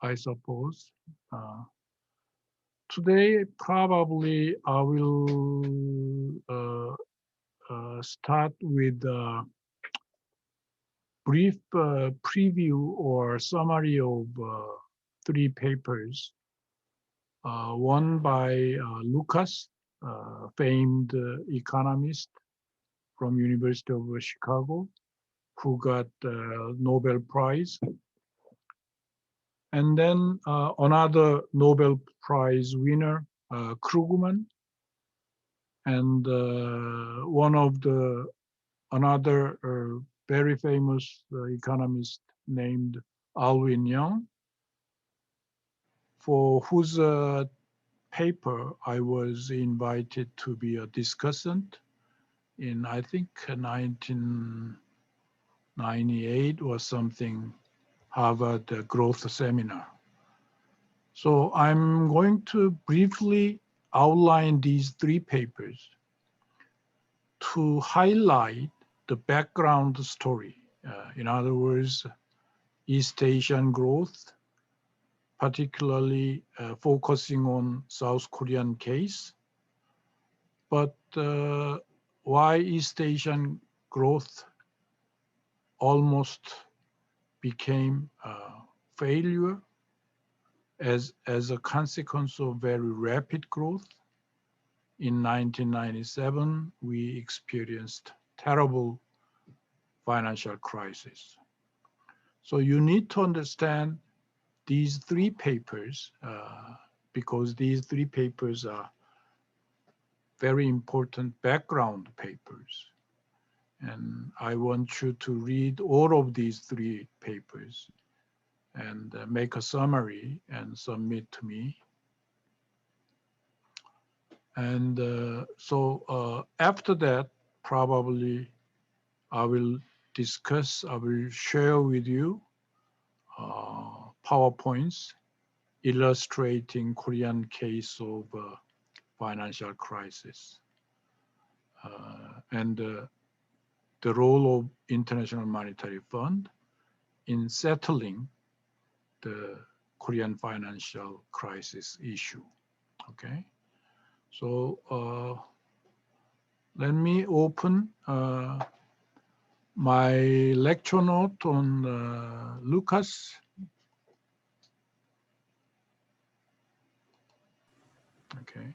I suppose. Today, probably I will start with a brief preview or summary of three papers. One by Lucas, famed economist from University of Chicago, who got the Nobel Prize. And then another Nobel Prize winner, Krugman, and one of the another very famous economist named Alvin Young, for whose paper I was invited to be a discussant in, I think, 1998 or something, Harvard Growth Seminar. So I'm going to briefly outline these three papers to highlight the background story. In other words, East Asian growth, particularly focusing on South Korean case, but why East Asian growth almost became a failure as a consequence of very rapid growth. In 1997, we experienced terrible financial crisis. So you need to understand these three papers because these three papers are very important background papers. And I want you to read all of these three papers and make a summary and submit to me. And so after that, probably I will share with you PowerPoints illustrating Korean case of financial crisis and the role of International Monetary Fund in settling the Korean financial crisis issue. Okay, so let me open my lecture note on Lucas. Okay.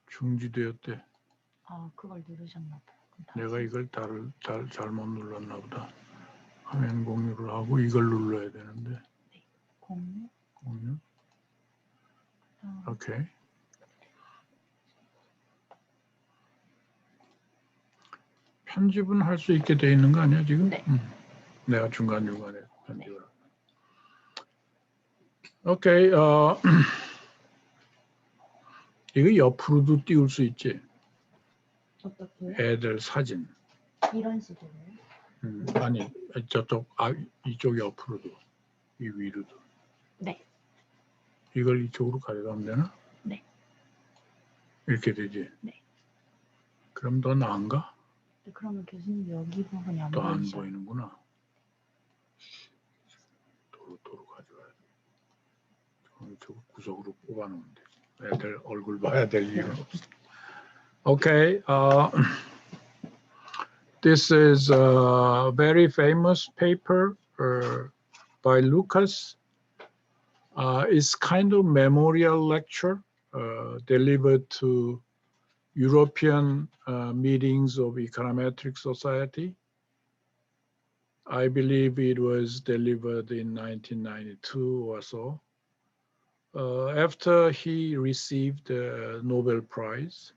중지되었대. 그걸 누르셨나 봐. 내가 이걸 잘못 눌렀나 보다. 화면 공유를 하고 이걸 눌러야 되는데. 네. 공유. 오케이. 편집은 할 수 있게 돼 있는 거 아니야 지금? 네. 내가 중간중간에 편집을. 네. 오케이. 이거 옆으로도 띄울 수 있지. 어떻게요? 애들 사진. 이런 식으로요? 아니 저쪽 이쪽 옆으로도 이 위로도. 네. 이걸 이쪽으로 가져가면 되나? 네. 이렇게 되지. 네. 그럼 더 나은가? 네, 그러면 교수님 여기 부분이 안 또 안 보이죠? 보이는구나. 도로 가져가야 돼. 이쪽 구석으로 뽑아놓으면 되지. 애들 얼굴 봐야 될 이유는 없어. Okay. This is a very famous paper by Lucas. It's kind of memorial lecture delivered to European meetings of Econometric Society. I believe it was delivered in 1992 or so. After he received the Nobel Prize.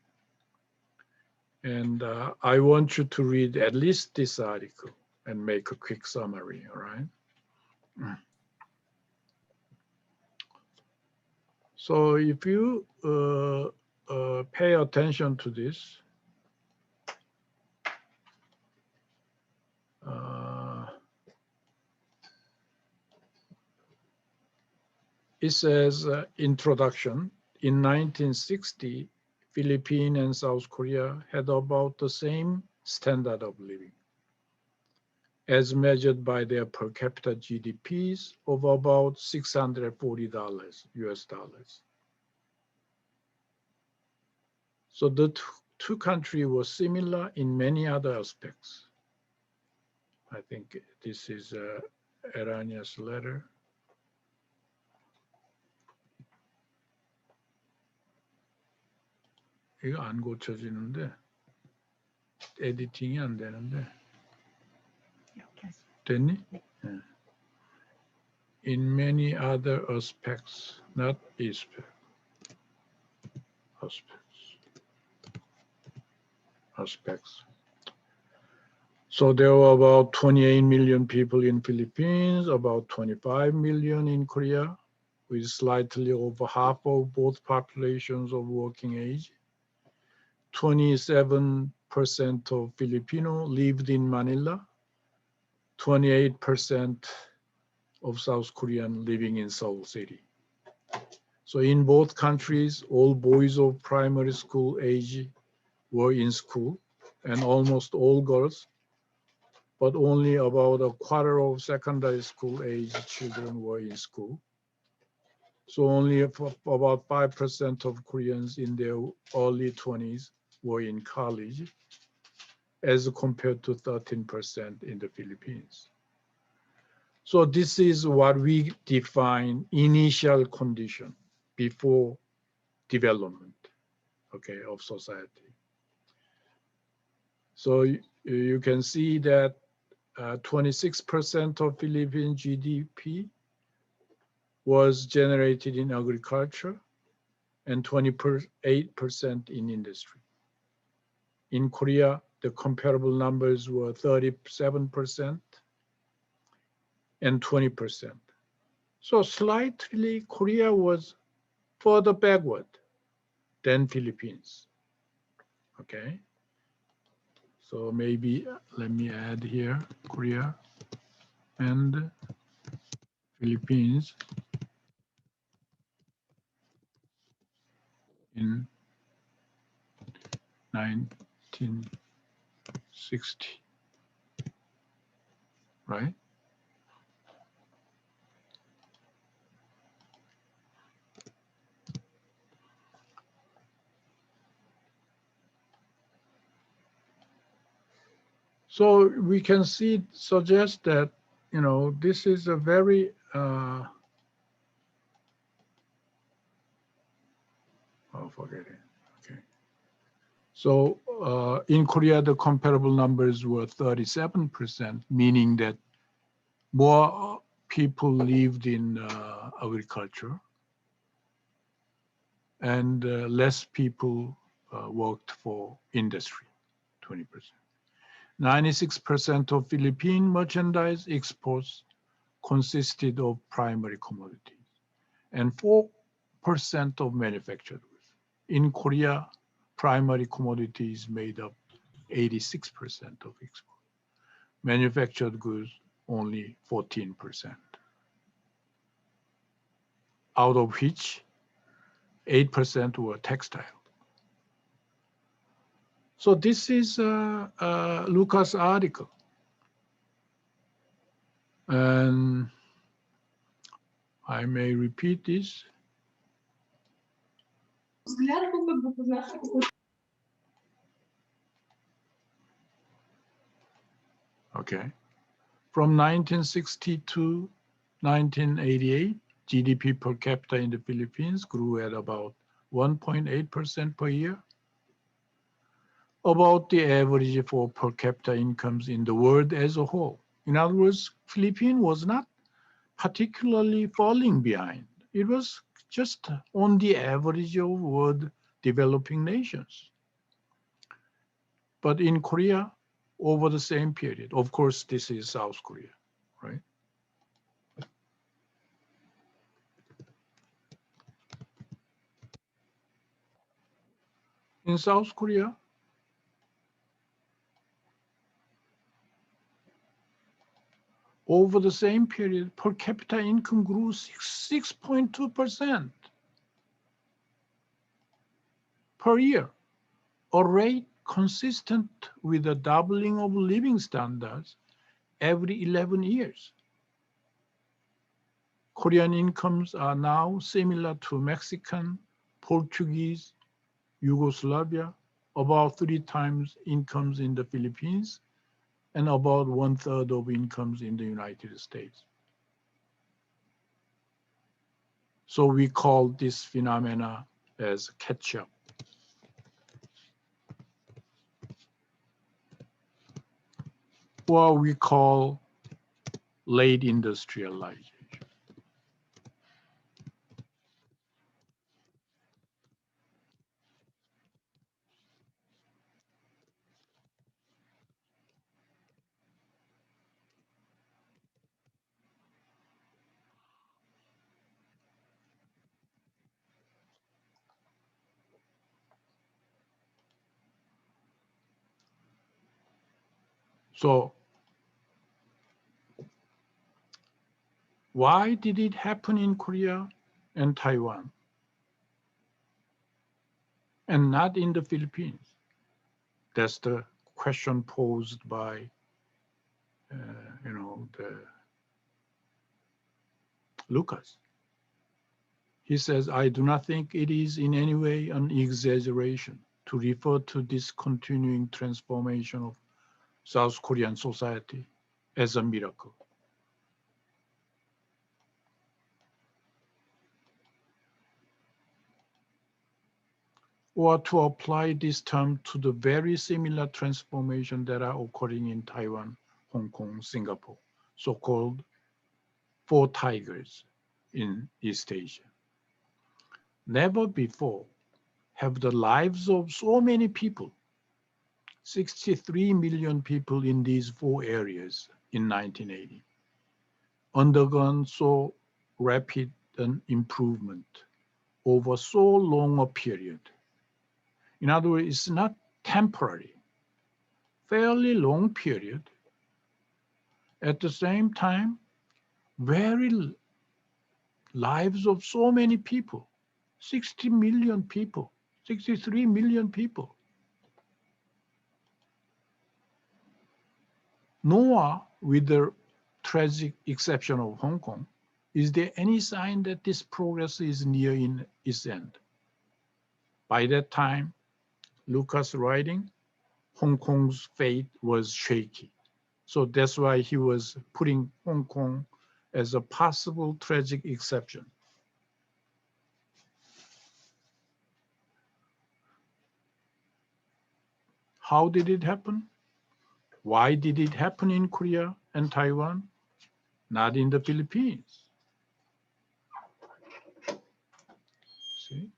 And I want you to read at least this article and make a quick summary, all right? So if you pay attention to this, it says introduction. In 1960, Philippines and South Korea had about the same standard of living, as measured by their per capita GDPs of about $640 US dollars. So the two countries were similar in many other aspects. I think this is Erania's letter. 이거 안 고쳐지는데, 에디팅이 안 되는데. 이렇게 하시면. 됐니? 네. 예. In many other aspects, not aspects. So there were about 28 million people in Philippines, about 25 million in Korea, with slightly over half of both populations of working age. 27% of Filipino lived in Manila, 28% of South Korean living in Seoul City. So in both countries, all boys of primary school age were in school, and almost all girls, but only about a quarter of secondary school age children were in school. So only about 5% of Koreans in their early 20s were in college, as compared to 13% in the Philippines. So this is what we define initial condition before development, okay, of society. So you can see that 26% of Philippine GDP was generated in agriculture and 28% in industry. In Korea, the comparable numbers were 37% and 20%. So slightly, Korea was further backward than Philippines, okay? So maybe let me add here, Korea and Philippines in 1960, right? So we can suggest that, you know, this is a very, forget it, okay. So in Korea, the comparable numbers were 37%, meaning that more people lived in agriculture and less people worked for industry, 20%. 96% of Philippine merchandise exports consisted of primary commodities and 4% of manufactured goods. In Korea, primary commodities made up 86% of export. Manufactured goods only 14%, out of which 8% were textile. So this is Lucas' article. And I may repeat this. Okay. From 1960 to 1988, GDP per capita in the Philippines grew at about 1.8% per year, about the average for per capita incomes in the world as a whole. In other words, Philippines was not particularly falling behind. It was just on the average of world developing nations. But in Korea, over the same period, of course, this is South Korea, right? In South Korea, over the same period, per capita income grew 6.2%. per year, a rate consistent with the doubling of living standards every 11 years. Korean incomes are now similar to Mexican, Portuguese, Yugoslavia, about 3 times incomes in the Philippines, and about 1/3 of incomes in the United States. So we call this phenomena as catch-up. Or we call late industrialization. So why did it happen in Korea and Taiwan and not in the Philippines? That's the question posed by, Lucas. He says, I do not think it is in any way an exaggeration to refer to this continuing transformation of South Korean society as a miracle. Or to apply this term to the very similar transformation that are occurring in Taiwan, Hong Kong, Singapore, so-called four tigers in East Asia. Never before have the lives of so many people, 63 million people in these four areas in 1980, undergone so rapid an improvement over so long a period. In other words, it's not temporary, fairly long period. At the same time, very lives of so many people, 60 million people, 63 million people. Nor, with the tragic exception of Hong Kong, is there any sign that this progress is near in its end. By that time, Lucas writing, Hong Kong's fate was shaky. So that's why he was putting Hong Kong as a possible tragic exception. How did it happen? Why did it happen in Korea and Taiwan, not in the Philippines? See?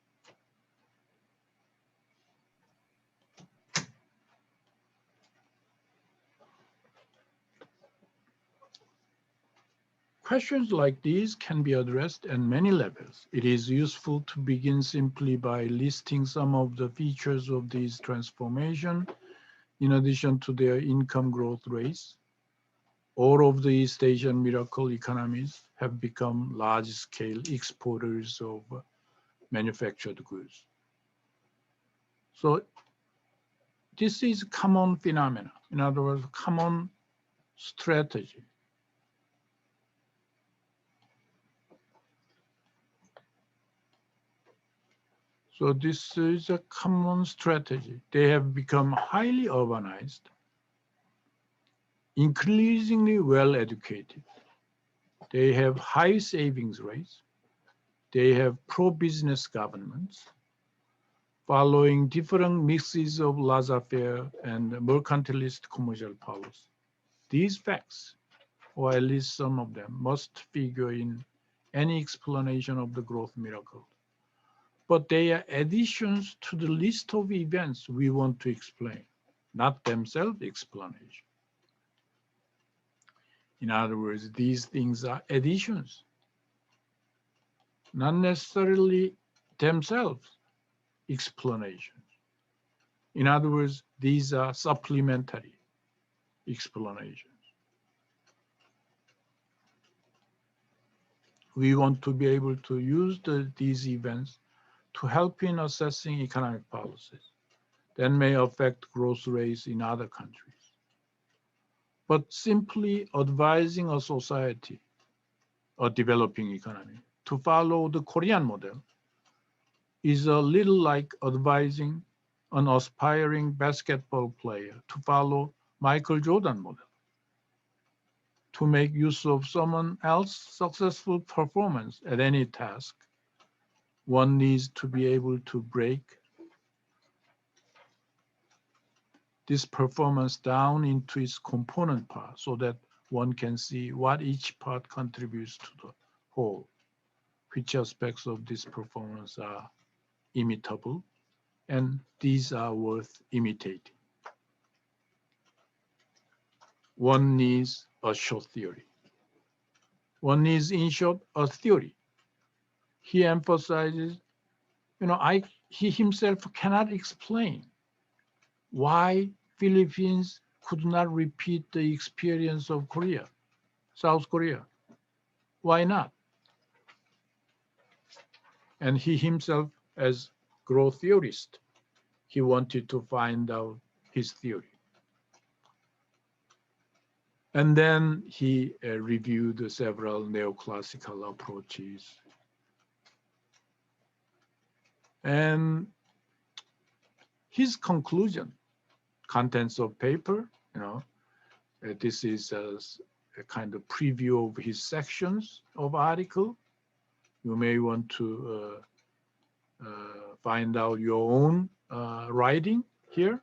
Questions like these can be addressed at many levels. It is useful to begin simply by listing some of the features of these transformations. In addition to their income growth rates, all of the East Asian miracle economies have become large-scale exporters of manufactured goods. So this is common phenomena. In other words, common strategy. So this is a common strategy. They have become highly urbanized, increasingly well-educated. They have high savings rates. They have pro-business governments, following different mixes of laissez-faire and mercantilist commercial policy. These facts, or at least some of them, must figure in any explanation of the growth miracle. But they are additions to the list of events we want to explain, not themselves explanation. In other words, these things are additions, not necessarily themselves explanations. In other words, these are supplementary explanations. We want to be able to use these events to help in assessing economic policies that may affect growth rates in other countries. But simply advising a society, a developing economy, to follow the Korean model is a little like advising an aspiring basketball player to follow Michael Jordan model. To make use of someone else's successful performance at any task, one needs to be able to break this performance down into its component parts so that one can see what each part contributes to the whole, which aspects of this performance are imitable, and these are worth imitating. One needs a short theory. One needs, in short, a theory. He emphasizes, he himself cannot explain why Philippines could not repeat the experience of Korea, South Korea. Why not? And he himself, as growth theorist, he wanted to find out his theory. And then he reviewed several neoclassical approaches. And his conclusion, contents of paper, this is a kind of preview of his sections of article. You may want to find out your own writing here,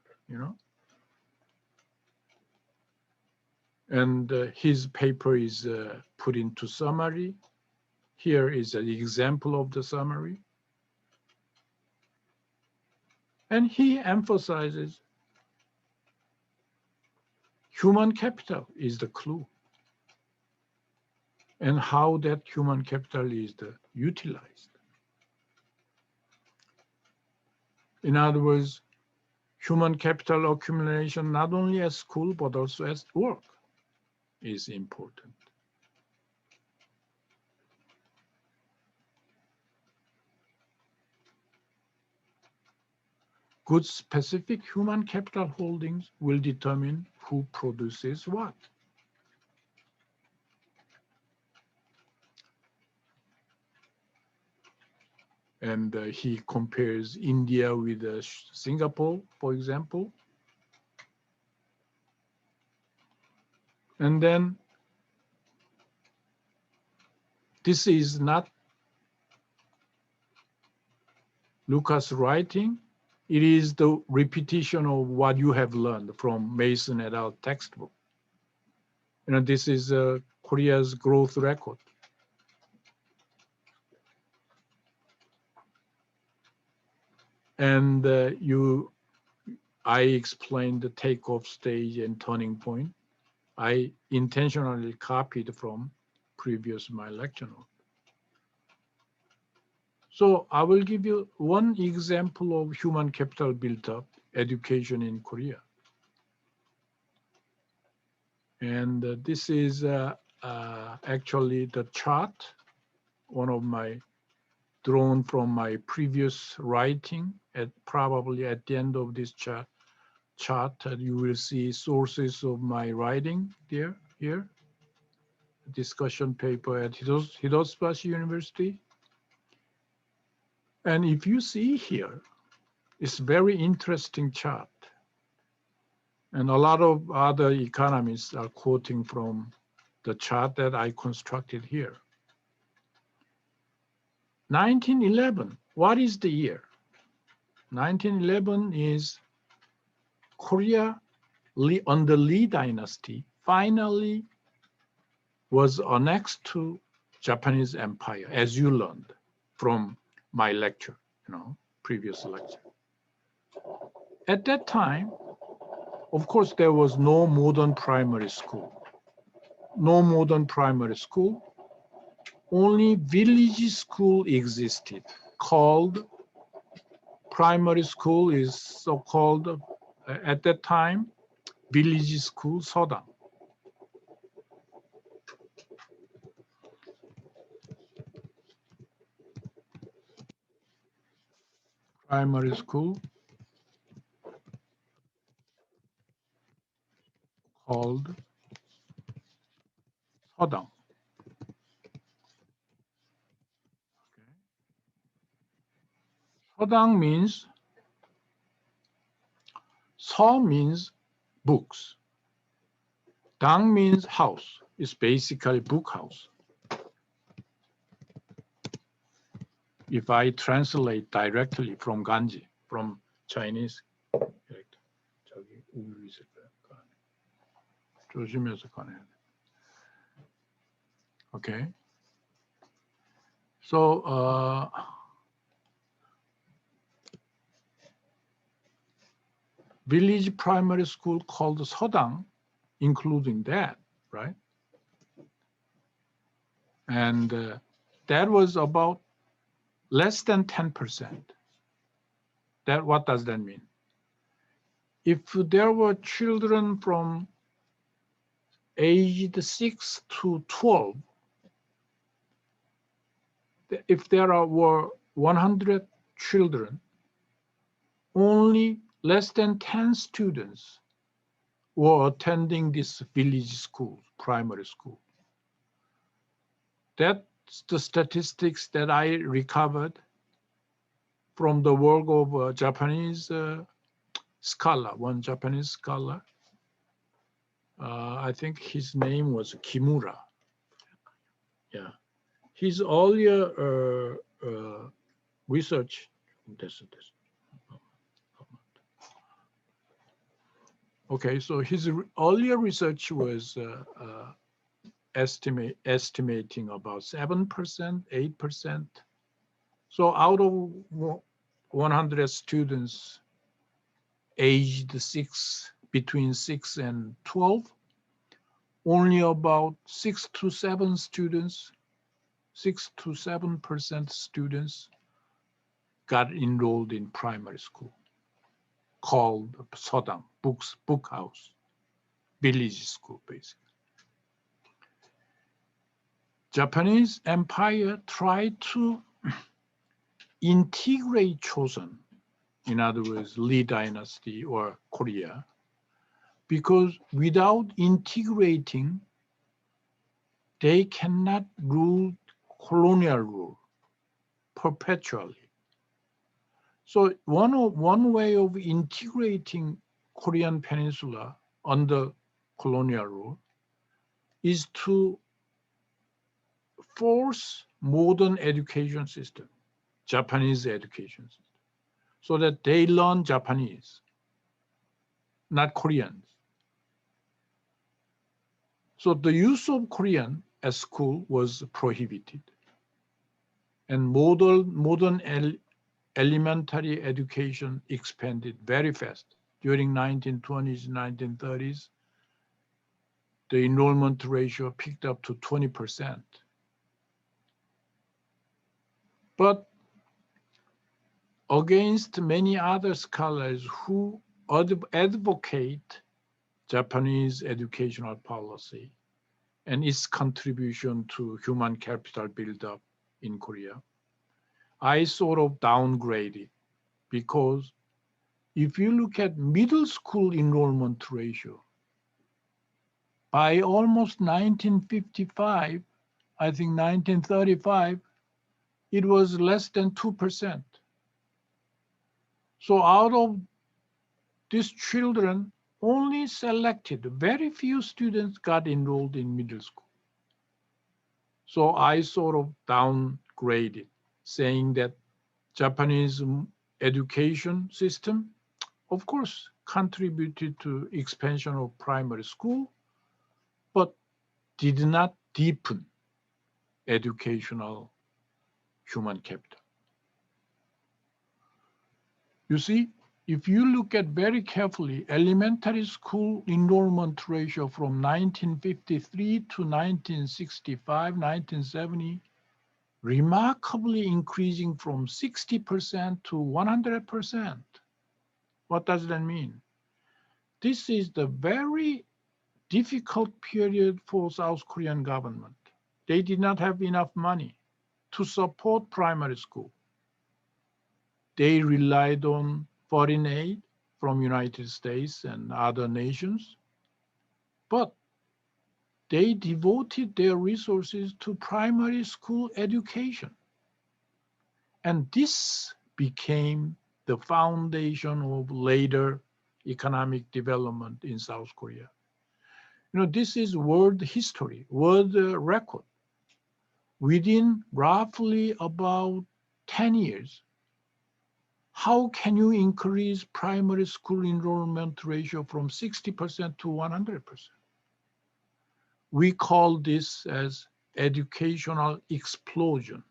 And his paper is put into summary. Here is an example of the summary. And he emphasizes human capital is the clue, and how that human capital is utilized. In other words, human capital accumulation, not only at school, but also at work, is important. Good specific human capital holdings will determine who produces what. And he compares India with Singapore, for example. And then this is not Lucas' writing. It is the repetition of what you have learned from Mason et al. Textbook. This is Korea's growth record. And I explained the takeoff stage and turning point. I intentionally copied from previous my lecture note. So I will give you one example of human capital built up, education in Korea. And this is actually the chart, one of my drawn from my previous writing. Probably at the end of this chart, you will see sources of my writing here. Discussion paper at Hitotsubashi University. And if you see here, it's very interesting chart. And a lot of other economists are quoting from the chart that I constructed here. 1911, what is the year? 1911 is Korea under Lee Dynasty finally was annexed to Japanese Empire, as you learned from my lecture, previous lecture. At that time, of course, there was no modern primary school. No modern primary school. Only village school existed, called primary school is so-called, at that time, village school Sodang. primary school called 서당. Okay. 서당 means, 서 means books. 당 means house. It's basically book house. If I translate directly from Ganji, from Chinese, 저기 우유 있을 거야. 조심해서 꺼내야 돼. Okay. So village primary school called 서당, including that, right? And that was about less than 10%. That, what does that mean? If there were children from aged 6 to 12, if there were 100 children, only less than 10 students were attending this village school, primary school. That's the statistics that I recovered from the work of a Japanese scholar, one Japanese scholar. I think his name was Kimura. Yeah. His earlier research, okay, so his earlier research was estimating about 7%, 8%. So out of 100 students aged between 6 and 12, only about 6 to 7% students got enrolled in primary school, called 서당, book house, village school, basically. Japanese Empire tried to integrate Joseon, in other words, Lee Dynasty or Korea, because without integrating, they cannot rule colonial rule perpetually. So one way of integrating Korean Peninsula under colonial rule is to force modern education system, Japanese education system, so that they learn Japanese, not Koreans. So the use of Korean at school was prohibited. And modern elementary education expanded very fast. During 1920s, 1930s, the enrollment ratio picked up to 20%. But against many other scholars who advocate Japanese educational policy and its contribution to human capital buildup in Korea, I sort of downgraded, because if you look at middle school enrollment ratio, by almost 1955, I think 1935, it was less than 2%. So out of these children, only selected, very few students got enrolled in middle school. So I sort of downgraded, saying that Japanese education system, of course, contributed to expansion of primary school, but did not deepen educational human capital. You see, if you look at very carefully, elementary school enrollment ratio from 1953 to 1965, 1970, remarkably increasing from 60% to 100%. What does that mean? This is the very difficult period for South Korean government. They did not have enough money to support primary school. they relied on foreign aid from United States and other nations, but they devoted their resources to primary school education. And this became the foundation of later economic development in South Korea. You know, this is world history, world record. Within roughly about 10 years, how can you increase primary school enrollment ratio from 60% to 100%? We call this as educational explosion.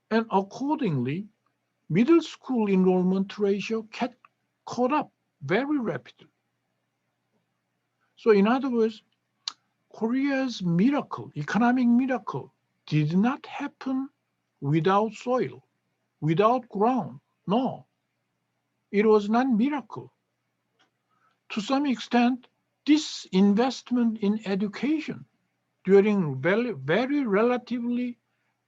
And accordingly, middle school enrollment ratio caught up very rapidly. So in other words, Korea's miracle, economic miracle, did not happen without soil, without ground. No, it was not miracle. To some extent, this investment in education during very relatively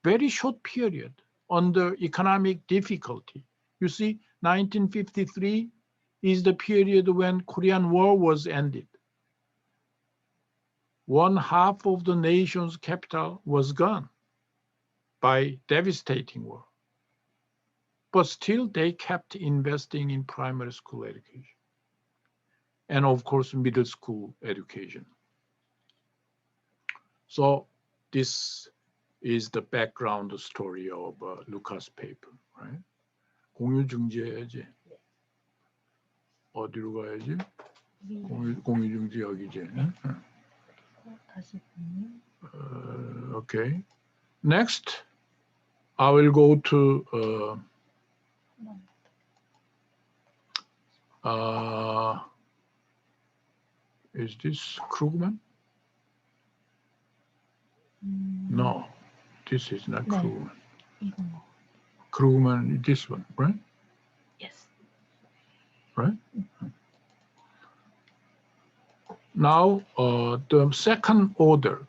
very short period under economic difficulty. You see, 1953 is the period when Korean War was ended. One half of the nation's capital was gone by devastating war. But still they kept investing in primary school education. And of course, middle school education. So this is the background story of Lucas paper, right? 공유 중지해야지. 어디로 가야지? 공유 중지 여기지. 다시 보면 Okay. Next, I will go to is this Krugman? No, this is not 네. Krugman. 이거 뭐? Krugman, this one, right? Yes. Right? Now, the second order,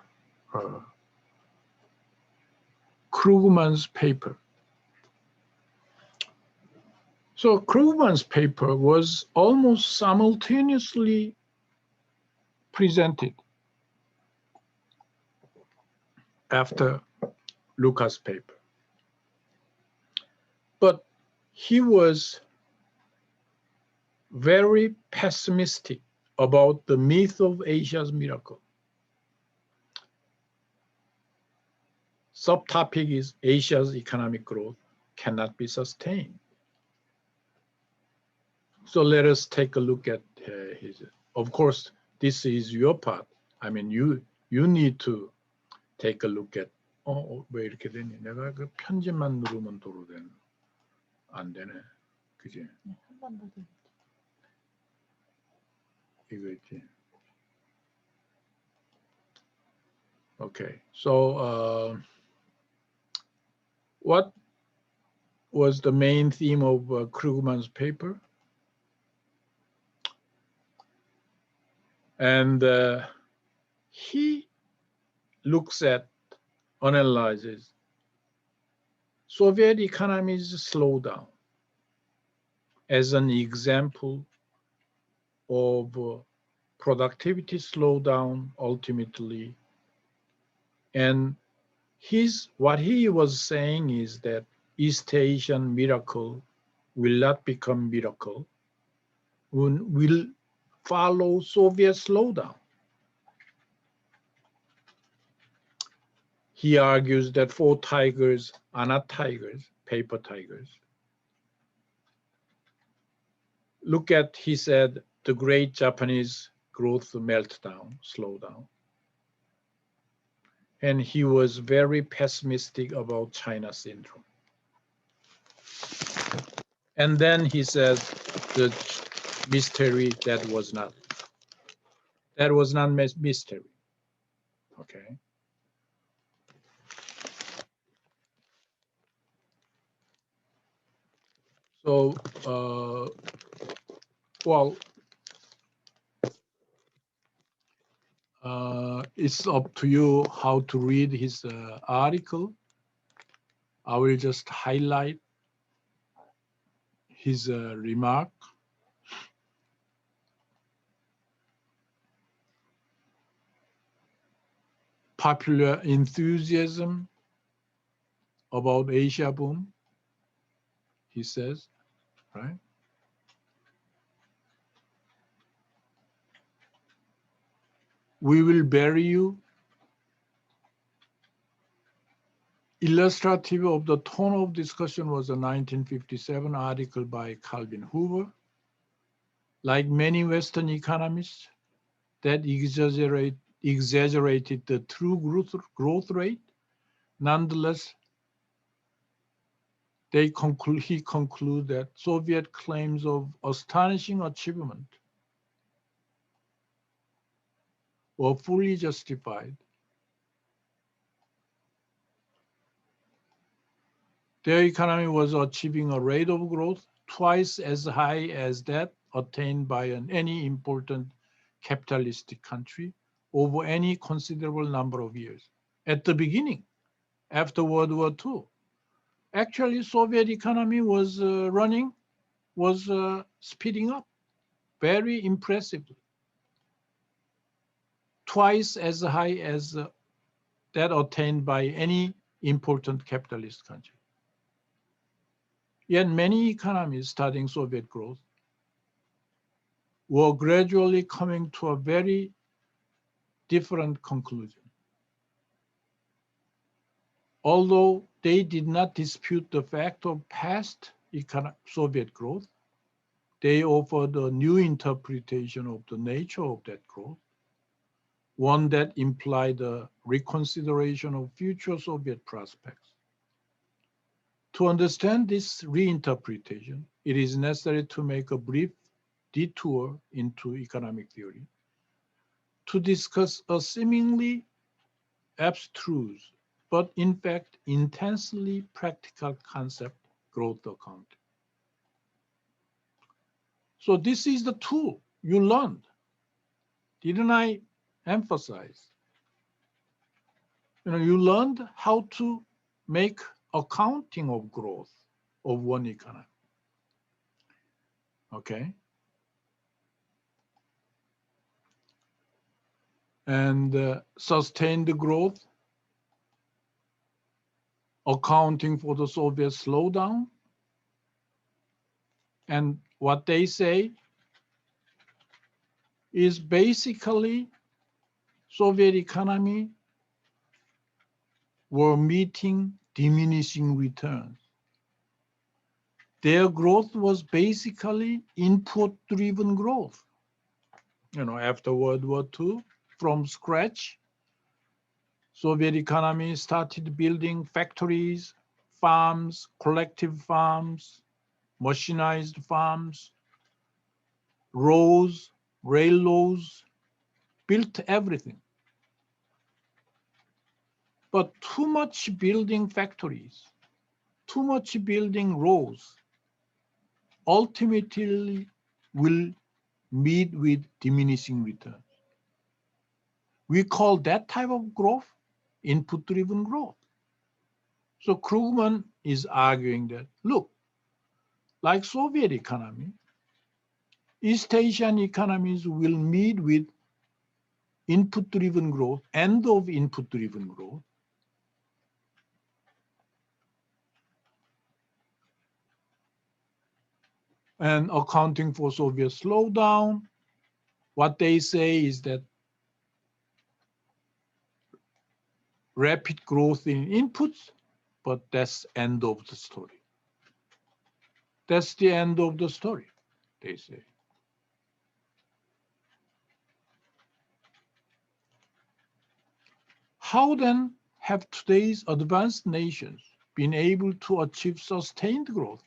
Krugman's paper. So Krugman's paper was almost simultaneously presented after Lucas' paper. But he was very pessimistic about the myth of Asia's miracle. Subtopic is Asia's economic growth cannot be sustained. So let us take a look at his. Of course, this is your part. I mean, you need to take a look at. 왜 이렇게 되니? 내가 그 편집만 누르면 도로 되는. 안 되네, 그지? 네, 한 번 더 들릴게요. 이거 있지. Okay, so what was the main theme of Krugman's paper? And he looks at, analyzes Soviet economy's slowdown as an example of productivity slowdown ultimately. And what he was saying is that East Asian miracle will not become miracle, will follow Soviet slowdown. He argues that 4 tigers are not tigers, paper tigers. Look at, he said, the great Japanese growth meltdown, slowdown. And he was very pessimistic about China syndrome. And then he said the mystery that was not mystery. Okay. So, well, it's up to you how to read his article. I will just highlight his remark. Popular enthusiasm about Asia boom, he says, right? We will bury you. Illustrative of the tone of discussion was a 1957 article by Calvin Hoover. Like many Western economists that exaggerated the true growth rate, nonetheless, he conclude that Soviet claims of astonishing achievement were fully justified. Their economy was achieving a rate of growth twice as high as that attained by any important capitalistic country over any considerable number of years. At the beginning, after World War II, actually Soviet economy was speeding up very impressively, twice as high as that attained by any important capitalist country. Yet many economies studying Soviet growth were gradually coming to a very different conclusion. Although they did not dispute the fact of past Soviet growth, they offered a new interpretation of the nature of that growth, one that implied a reconsideration of future Soviet prospects. To understand this reinterpretation, it is necessary to make a brief detour into economic theory to discuss a seemingly abstruse, but in fact intensely practical concept, growth accounting. So this is the tool you learned. Didn't I emphasize? You learned how to make accounting of growth of one economy. Okay. And sustained growth, accounting for the Soviet slowdown. And what they say is basically Soviet economy were meeting diminishing returns. Their growth was basically input-driven growth. After World War II, from scratch, Soviet economy started building factories, farms, collective farms, machinized farms, roads, railroads, built everything. But too much building factories, too much building roads, ultimately will meet with diminishing returns. We call that type of growth input-driven growth. So Krugman is arguing that, look, like Soviet economy, East Asian economies will meet with input-driven growth, end of input-driven growth. And accounting for Soviet slowdown, what they say is that rapid growth in inputs, but that's end of the story. That's the end of the story, they say. How then have today's advanced nations been able to achieve sustained growth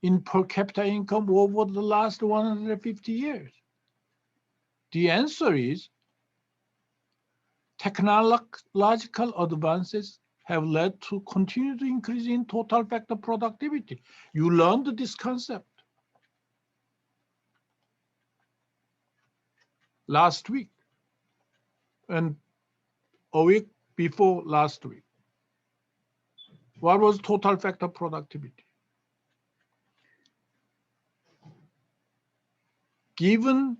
in per capita income over the last 150 years? The answer is technological advances have led to continued increase in total factor productivity. You learned this concept last week and a week before last week. What was total factor productivity? given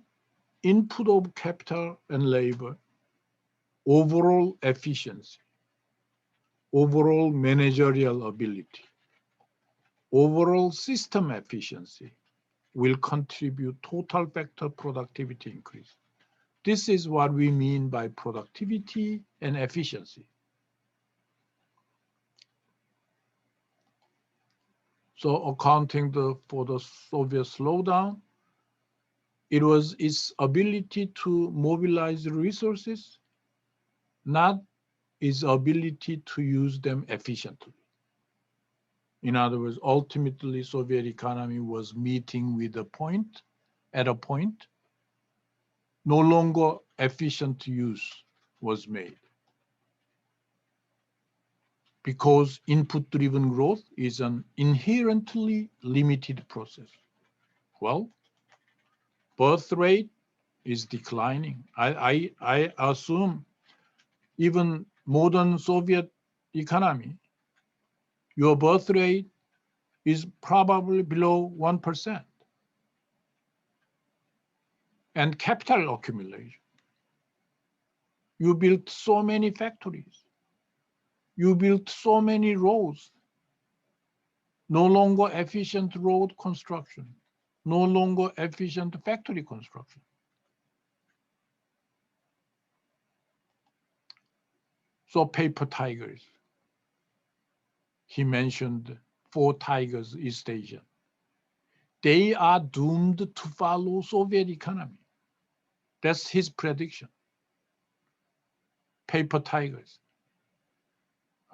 input of capital and labor, overall efficiency, overall managerial ability, overall system efficiency will contribute total factor productivity increase. This is what we mean by productivity and efficiency. So accounting for the Soviet slowdown, it was its ability to mobilize resources, not its ability to use them efficiently. In other words, ultimately, Soviet economy was meeting with at a point, no longer efficient use was made. Because input-driven growth is an inherently limited process. Well, birth rate is declining. I assume even modern Soviet economy, your birth rate is probably below 1%. And capital accumulation. You built so many factories. You built so many roads. No longer efficient road construction. No longer efficient factory construction. So paper tigers. He mentioned 4 tigers East Asia. They are doomed to follow Soviet economy. That's his prediction. Paper tigers.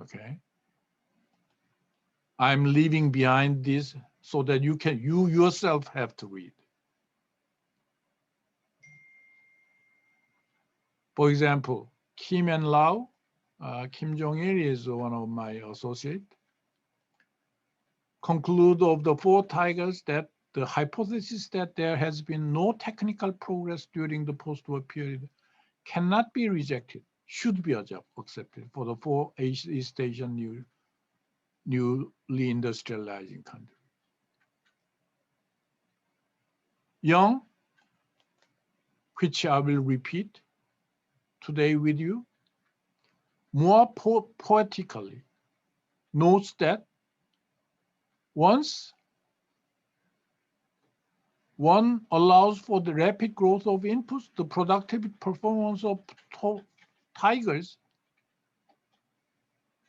Okay. I'm leaving behind this so that you yourself have to read. For example, Kim and Lau, Kim Jong-il is one of my associates, conclude of the 4 tigers that the hypothesis that there has been no technical progress during the post-war period cannot be rejected, should be accepted for the 4 East Asian newly industrializing countries. Young, which I will repeat today with you, more poetically notes that once one allows for the rapid growth of inputs, the productive performance of tigers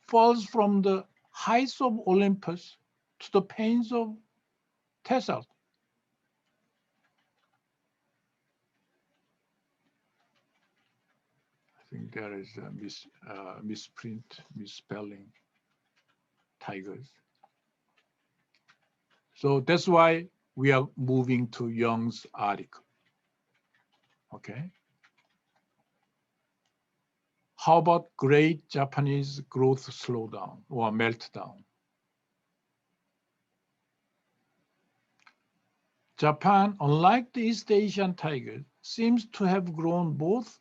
falls from the heights of Olympus to the pains of Tessal. I think there is a misspelling, tigers. So that's why we are moving to Young's article. Okay. How about great Japanese growth slowdown or meltdown? Japan, unlike the East Asian tigers, seems to have grown both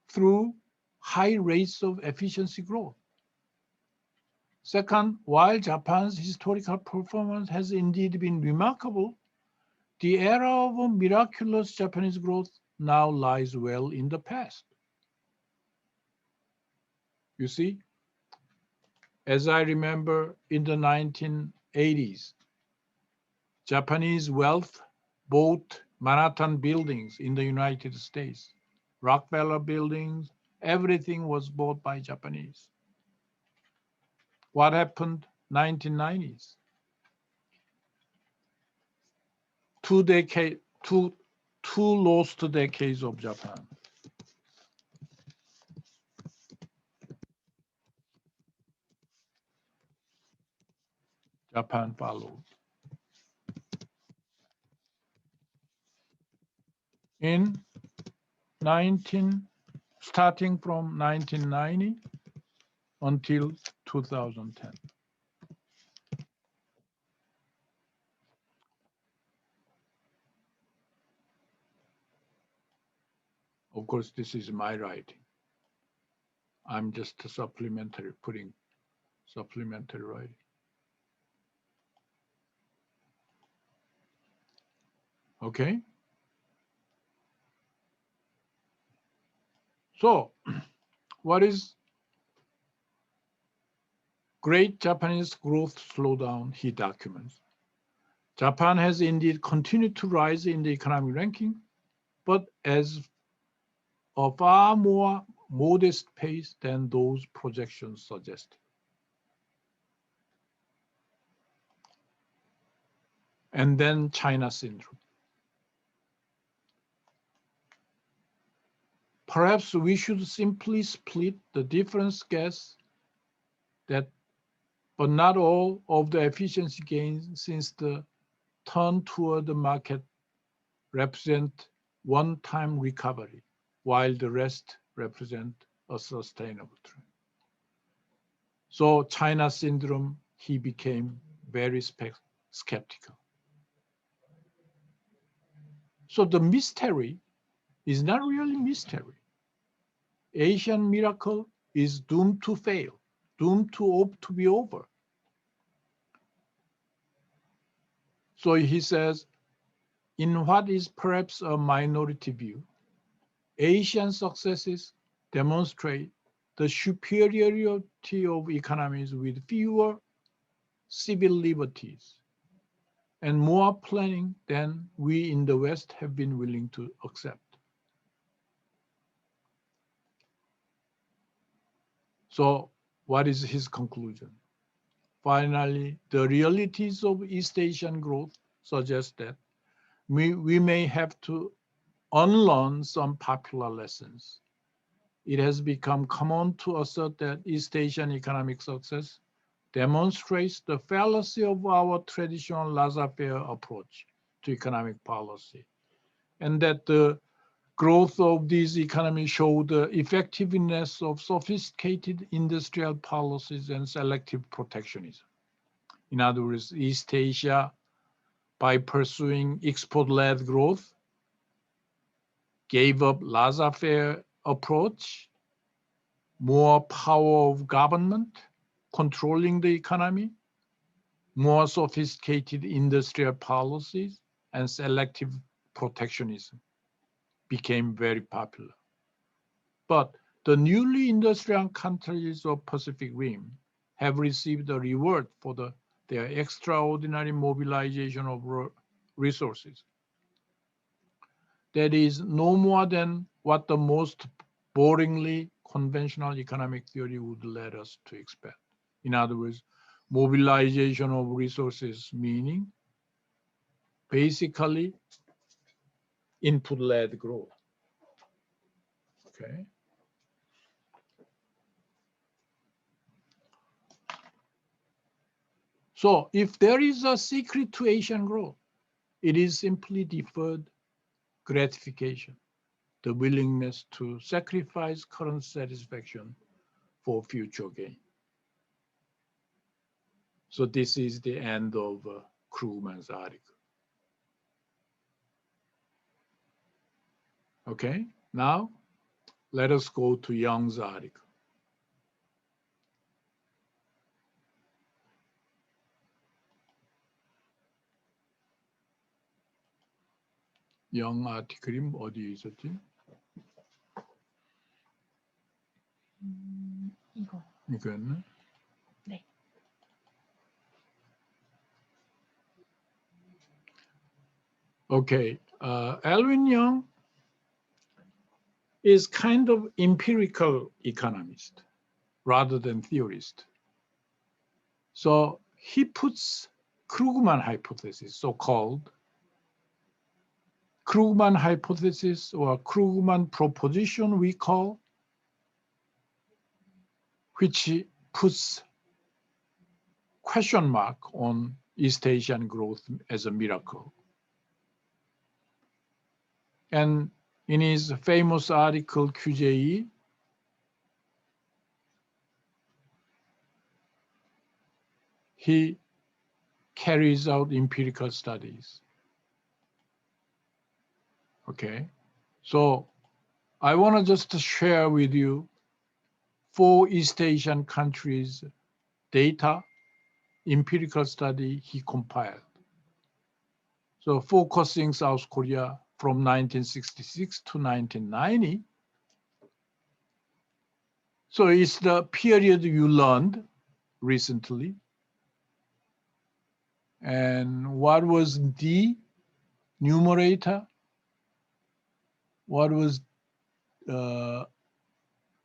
through high rates of efficiency growth. Second, while Japan's historical performance has indeed been remarkable, the era of miraculous Japanese growth now lies well in the past. You see, as I remember in the 1980s, Japanese wealth bought Manhattan buildings in the United States, Rockefeller buildings, everything was bought by Japanese. What happened 1990s? Two lost decades of Japan. Japan followed. Starting from 1990 until 2010. Of course, this is my writing. I'm just putting supplementary writing. Okay. So what is Great Japanese Growth Slowdown? He documents. Japan has indeed continued to rise in the economic ranking, but as a far more modest pace than those projections suggest. And then China syndrome. Perhaps we should simply split the difference guess that, but not all of the efficiency gains since the turn toward the market represent one-time recovery, while the rest represent a sustainable trend. So China syndrome, he became very skeptical. So the mystery is not really mystery. Asian miracle is doomed to fail, doomed to be over. So he says, in what is perhaps a minority view, Asian successes demonstrate the superiority of economies with fewer civil liberties and more planning than we in the West have been willing to accept. So what is his conclusion? Finally, the realities of East Asian growth suggest that we may have to unlearn some popular lessons. It has become common to assert that East Asian economic success demonstrates the fallacy of our traditional laissez-faire approach to economic policy, and that the growth of these economies show the effectiveness of sophisticated industrial policies and selective protectionism. In other words, East Asia, by pursuing export-led growth, gave up laissez-faire approach, more power of government controlling the economy, more sophisticated industrial policies, and selective protectionism became very popular. But the newly industrial countries of Pacific Rim have received a reward for their extraordinary mobilization of resources. That is no more than what the most boringly conventional economic theory would let us to expect. In other words, mobilization of resources meaning basically input-led growth. Okay. So if there is a secret to Asian growth, it is simply deferred gratification, the willingness to sacrifice current satisfaction for future gain. So this is the end of Krugman's article. Okay, now let us go to Young's article. 영 아티클이 어디에 있었지? 이거. 이거였나? 네. Okay, Alvin Young is kind of empirical economist rather than theorist. So he puts Krugman hypothesis, so-called Krugman hypothesis or Krugman proposition we call, which puts question mark on East Asian growth as a miracle. And in his famous article, QJE, he carries out empirical studies. Okay, so I want to just share with you 4 East Asian countries' data, empirical study he compiled. So focusing South Korea from 1966 to 1990. So it's the period you learned recently. And what was the numerator? What was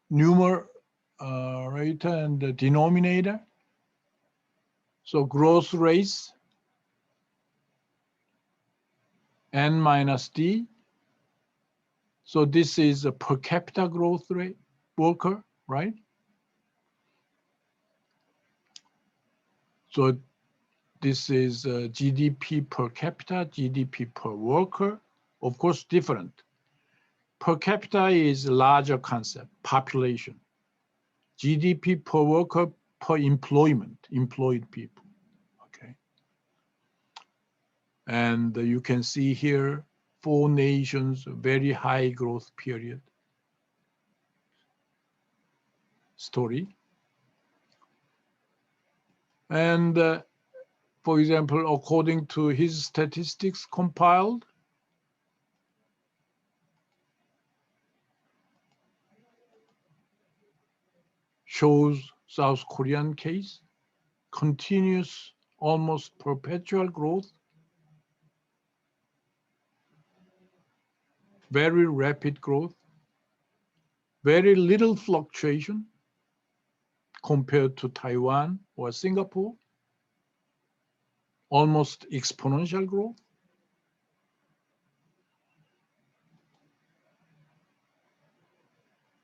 numerator and the denominator? So growth rates n minus d. So this is a per capita growth rate worker, right? So this is GDP per capita, GDP per worker, of course different. Per capita is a larger concept, population. GDP per worker per employment, employed people, okay? And you can see here, 4 nations, very high growth period story. And for example, according to his statistics compiled, shows South Korean case, continuous, almost perpetual growth, very rapid growth, very little fluctuation compared to Taiwan or Singapore, almost exponential growth.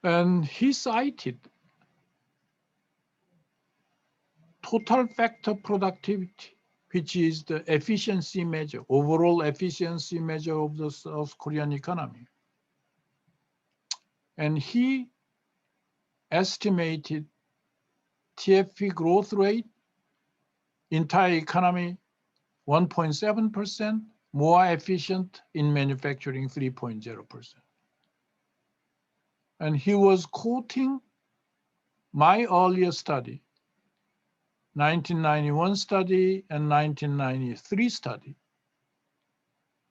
And he cited total factor productivity, which is the efficiency measure, overall efficiency measure of the South Korean economy. And he estimated TFP growth rate, entire economy 1.7%, more efficient in manufacturing 3.0%. And he was quoting my earlier study, 1991 study and 1993 study.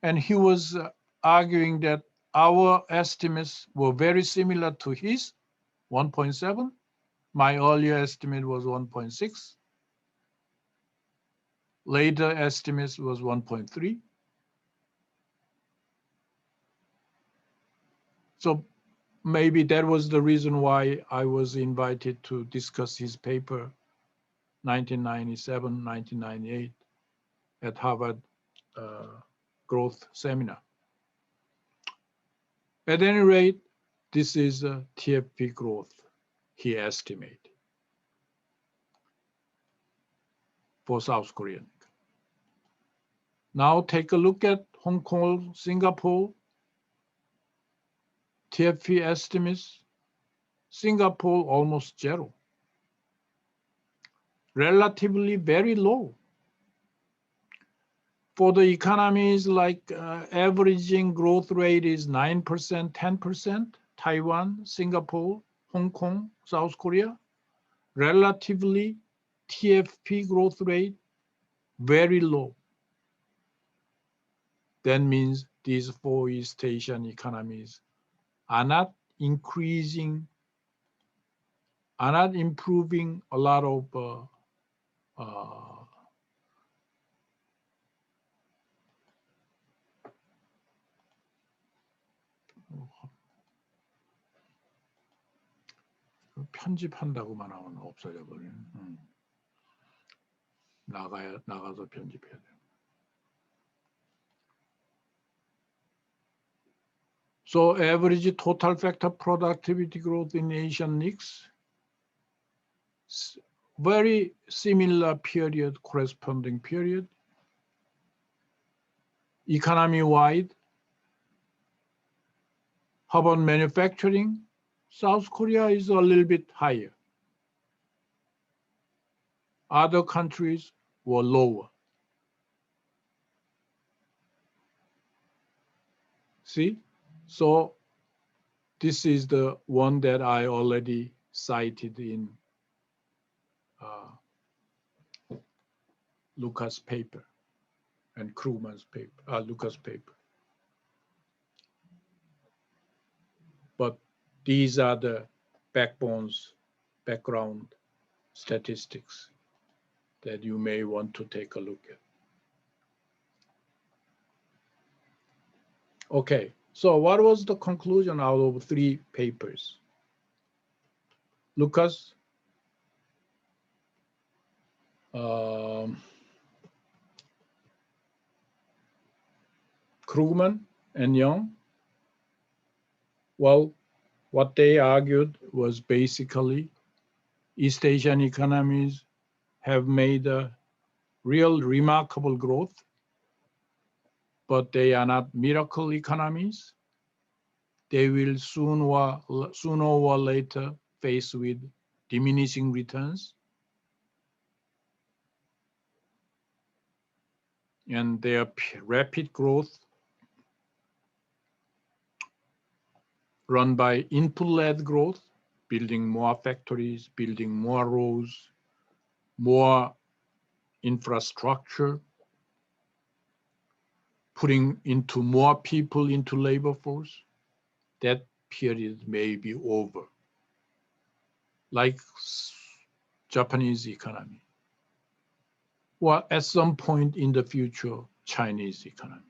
And he was arguing that our estimates were very similar to his, 1.7. My earlier estimate was 1.6. Later estimates was 1.3. So maybe that was the reason why I was invited to discuss his paper, 1997, 1998, at Harvard Growth Seminar. At any rate, this is a TFP growth he estimated for South Korea. Now take a look at Hong Kong, Singapore, TFP estimates. Singapore almost zero. Relatively very low. For the economies like averaging growth rate is 9%, 10%, Taiwan, Singapore, Hong Kong, South Korea, relatively TFP growth rate very low. That means these 4 East Asian economies are not increasing, are not improving a lot of 편집한다고만 하면 없어져 버리는. 나가서 편집해야 돼요. So average total factor productivity growth in Asian NICs, very similar period, corresponding period. Economy-wide, how about manufacturing? South Korea is a little bit higher. Other countries were lower. See? So this is the one that I already cited in Lucas' paper. and Krugman's paper, Lucas' paper. But these are the background statistics that you may want to take a look at. Okay, so what was the conclusion out of 3 papers? Lucas, Krugman, and Young? Well, what they argued was basically East Asian economies have made a real remarkable growth, but they are not miracle economies. They will sooner or later face with diminishing returns. And their rapid growth run by input-led growth, building more factories, building more roads, more infrastructure, putting into more people into labor force, that period may be over. Like Japanese economy, or at some point in the future, Chinese economy.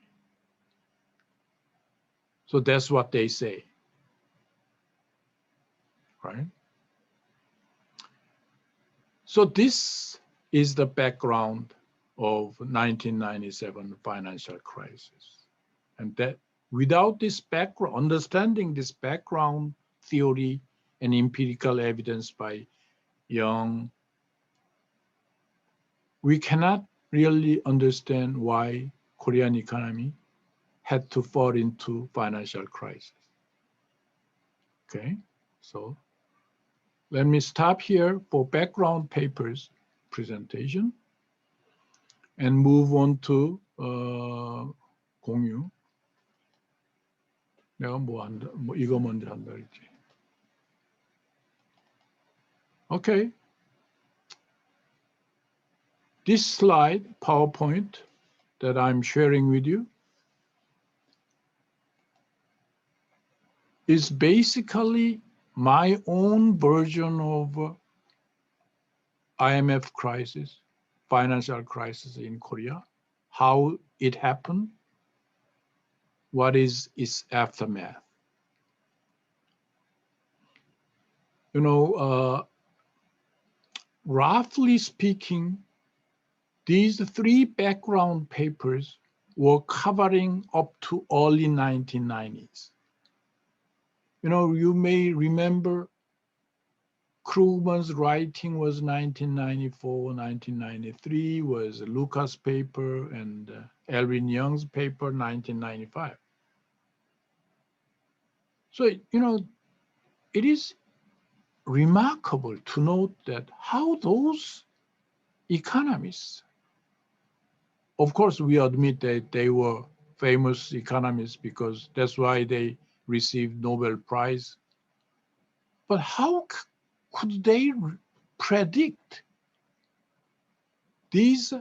So that's what they say, right? So this is the background of 1997 financial crisis. And that without this background, understanding this background theory and empirical evidence by Young, we cannot really understand why Korean economy had to fall into financial crisis. Okay, so let me stop here for background papers presentation and move on to 공유. 내가 이거 먼저 한다 그랬지. Okay. This slide, PowerPoint, that I'm sharing with you is basically my own version of IMF crisis, financial crisis in Korea, how it happened, what is its aftermath. You know, roughly speaking, these 3 background papers were covering up to early 1990s. You know, you may remember Krugman's writing was 1994, 1993 was Lucas' paper, and Elvin Young's paper, 1995. So, you know, it is remarkable to note that how those economists, of course, we admit that they were famous economists because that's why they received Nobel Prize. But how could they predict these,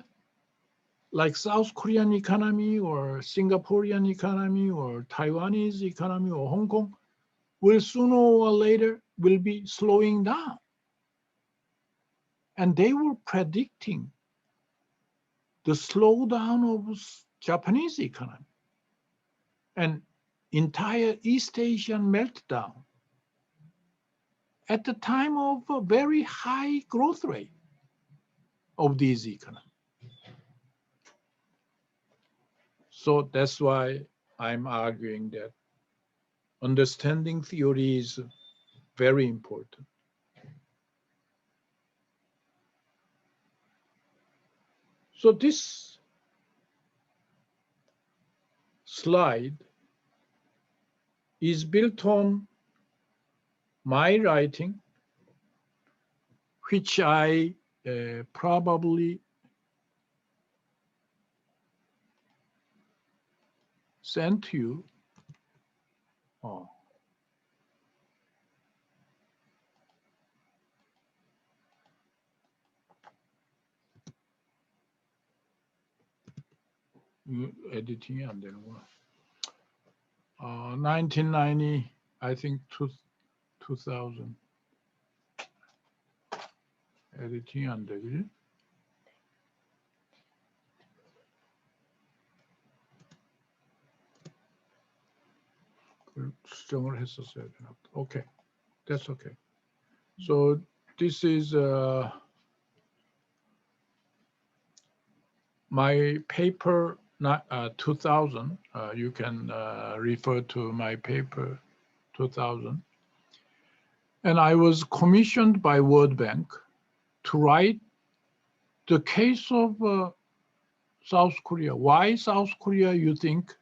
like South Korean economy or Singaporean economy or Taiwanese economy or Hong Kong, will sooner or later will be slowing down? And they were predicting the slowdown of Japanese economy and entire East Asian meltdown at the time of a very high growth rate of these economies. So that's why I'm arguing that understanding theory is very important. So this slide is built on my writing, which I probably sent to you. Oh. 에디팅이 안 되는구나. 1990, I think 2000. 에디팅이 안 되길? 수정을 했었어야 되나? Okay, that's okay. So this is my paper 2000. You can refer to my paper 2000. And I was commissioned by World Bank to write the case of South Korea. Why South Korea, you think,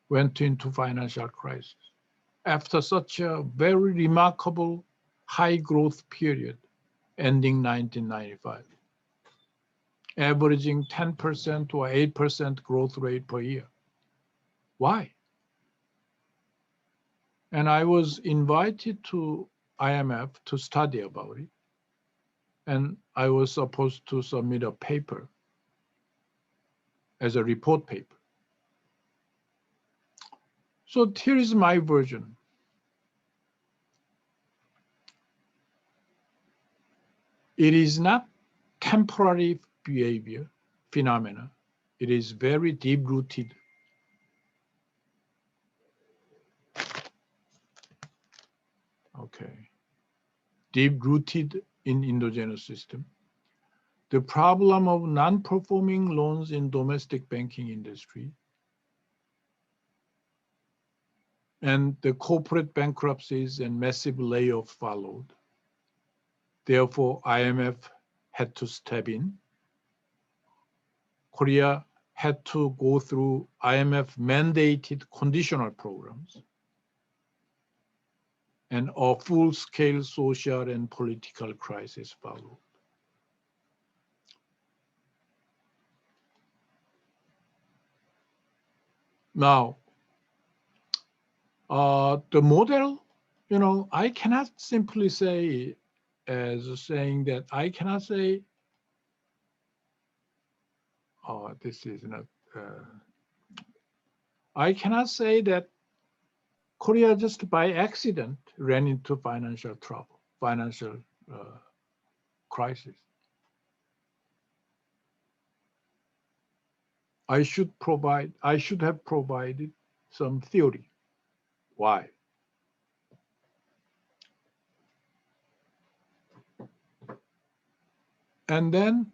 went into financial crisis after such a very remarkable high growth period ending 1995, averaging 10% or 8% growth rate per year. Why? And I was invited to IMF to study about it. And I was supposed to submit a paper as a report paper. So here is my version. It is not temporary behavior, phenomena. It is very deep-rooted. Okay. Deep-rooted in endogenous system. The problem of non-performing loans in domestic banking industry and the corporate bankruptcies and massive layoff followed. Therefore, IMF had to step in. Korea had to go through IMF mandated conditional programs and a full-scale social and political crisis followed. Now, the model, I cannot simply say as saying that I cannot say, this is not, I cannot say that Korea just by accident ran into financial trouble, financial crisis. I should have provided some theory. Why? And then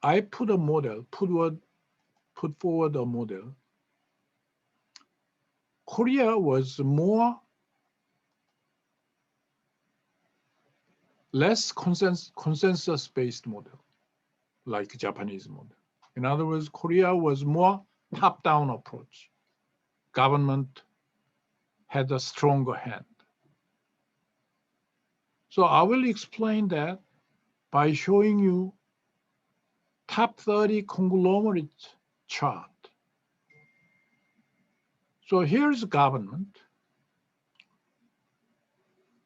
I put a model, put forward a model. Korea was less consensus-based model, like Japanese model. In other words, Korea was more top-down approach. Government had a stronger hand. So I will explain that by showing you top 30 conglomerate chart. So here's government,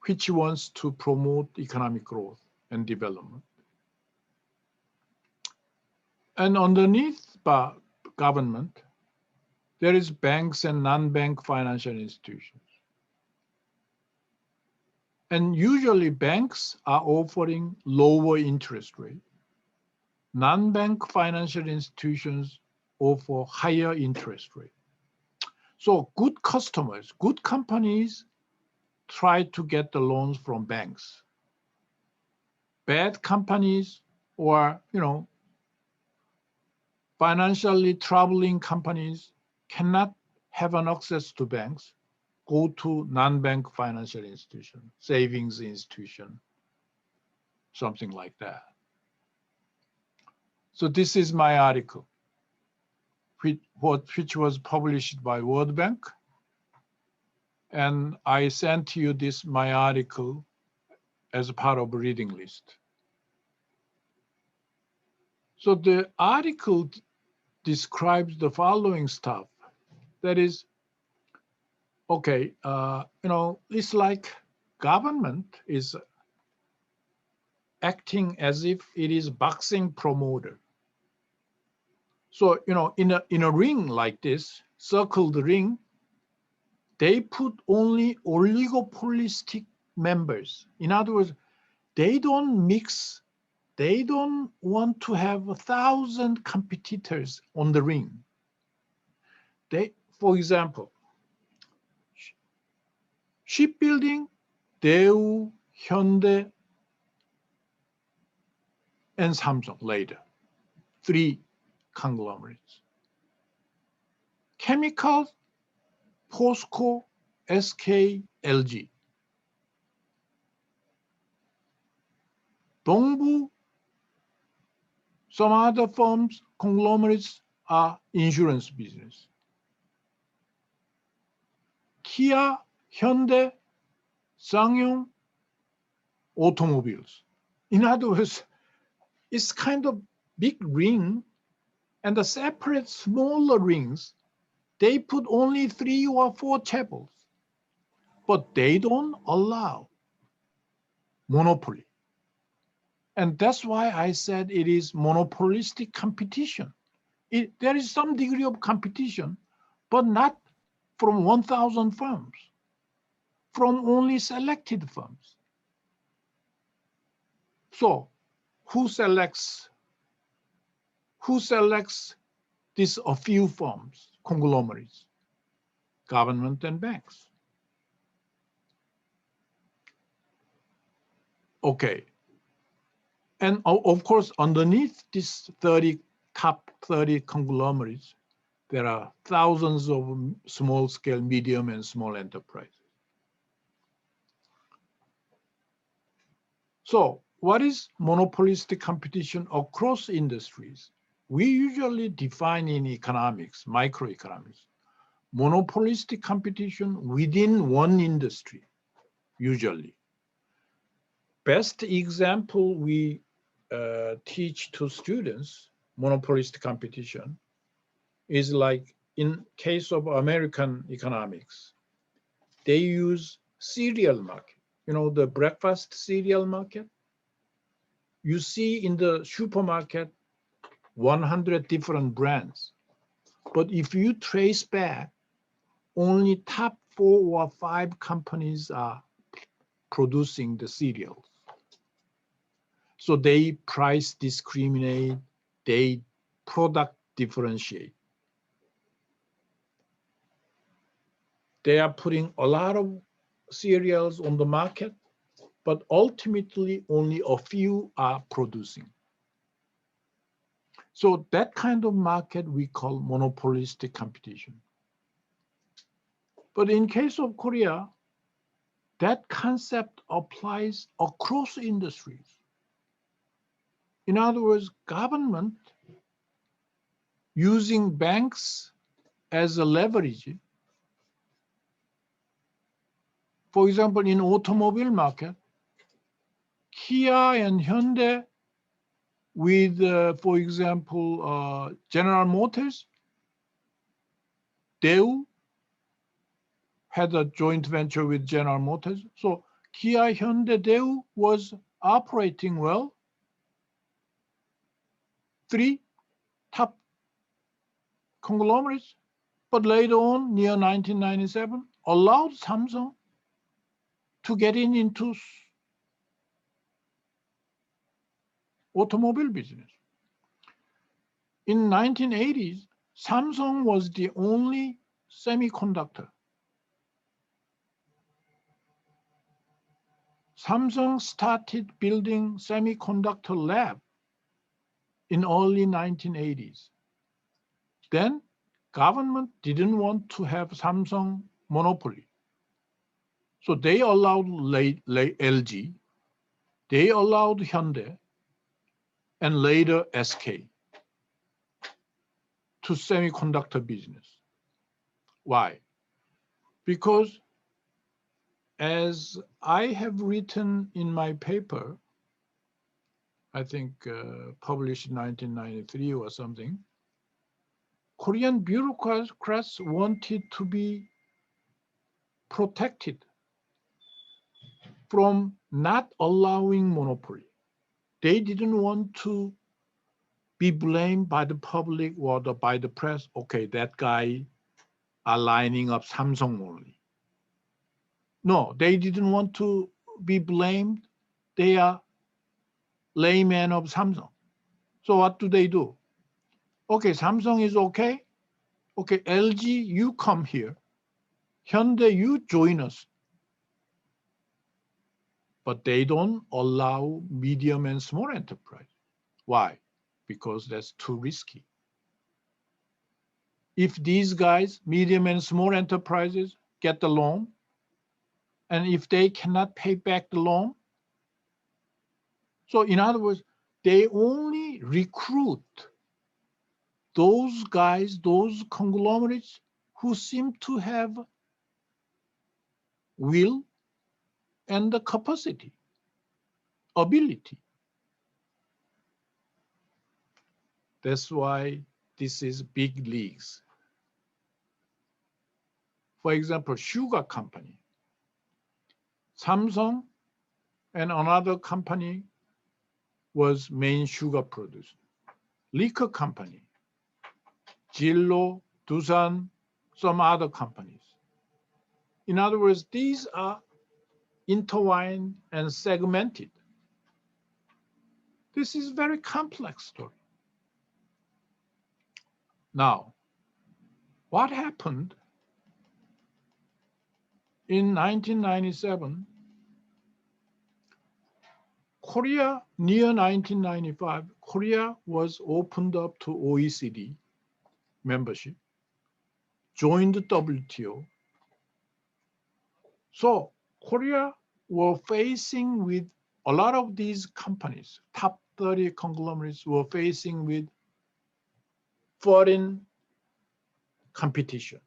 which wants to promote economic growth and development. And underneath government, there is banks and non-bank financial institutions. And usually banks are offering lower interest rate. Non-bank financial institutions offer higher interest rate. So good customers, good companies try to get the loans from banks. Bad companies or, financially troubling companies cannot have an access to banks, go to non-bank financial institution, savings institution, something like that. So this is my article, which was published by World Bank. And I sent you my article as a part of a reading list. So the article describes the following stuff. That is, okay, it's like government is acting as if it is boxing promoter. So, in a ring like this, circled ring, they put only oligopolistic members. In other words, they don't mix, they don't want to have 1,000 competitors on the ring. For example, shipbuilding, Daewoo, Hyundai, and Samsung later, 3 conglomerates. Chemicals, POSCO, SK, LG. Dongbu, some other firms, conglomerates are insurance business. Kia, Hyundai, SsangYong, automobiles. In other words, it's kind of big ring, and the separate smaller rings, they put only 3 or 4 chapels, but they don't allow monopoly. And that's why I said it is monopolistic competition. There is some degree of competition, but not from 1,000 firms, from only selected firms. So who selects these a few firms, conglomerates? Government and banks. Okay. And of course, underneath these top 30 conglomerates, there are thousands of small scale, medium, and small enterprises. So what is monopolistic competition across industries? We usually define in economics, microeconomics, monopolistic competition within one industry, usually. Best example we teach to students, monopolistic competition, is like in case of American economics, they use cereal market. The breakfast cereal market? You see in the supermarket 100 different brands. But if you trace back, only top 4 or 5 companies are producing the cereals. So they price discriminate, they product differentiate. They are putting a lot of cereals on the market, but ultimately only a few are producing. So that kind of market we call monopolistic competition. But in case of Korea, that concept applies across industries. In other words, government using banks as a leverage. For example, in automobile market, Kia and Hyundai with, for example, General Motors, Daewoo had a joint venture with General Motors. So Kia, Hyundai, Daewoo was operating well. 3 top conglomerates, but later on, near 1997, allowed Samsung to get into automobile business. In 1980s, Samsung was the only semiconductor. Samsung started building semiconductor lab in early 1980s. Then government didn't want to have Samsung monopoly. So they allowed LG, they allowed Hyundai, and later SK to semiconductor business. Why? Because as I have written in my paper, I think published in 1993 or something, Korean bureaucrats wanted to be protected from not allowing monopoly. They didn't want to be blamed by the public or by the press. Okay, that guy are lining up Samsung only. No, they didn't want to be blamed. They are layman of Samsung. So what do? Okay, Samsung is okay. Okay, LG, you come here. Hyundai, you join us. But they don't allow medium and small enterprise. Why? Because that's too risky. If these guys, medium and small enterprises, get the loan, and if they cannot pay back the loan, so in other words, they only recruit those guys, those conglomerates who seem to have will and the capacity, ability. That's why this is big leagues. For example, sugar company. Samsung and another company was main sugar producer. Liquor company, Jillo, Doosan, some other companies. In other words, these are intertwined and segmented. This is a very complex story. Now, what happened in 1997? Korea, near 1995, Korea was opened up to OECD membership, joined the WTO. So Korea were facing with a lot of these companies, top 30 conglomerates were facing with foreign competition.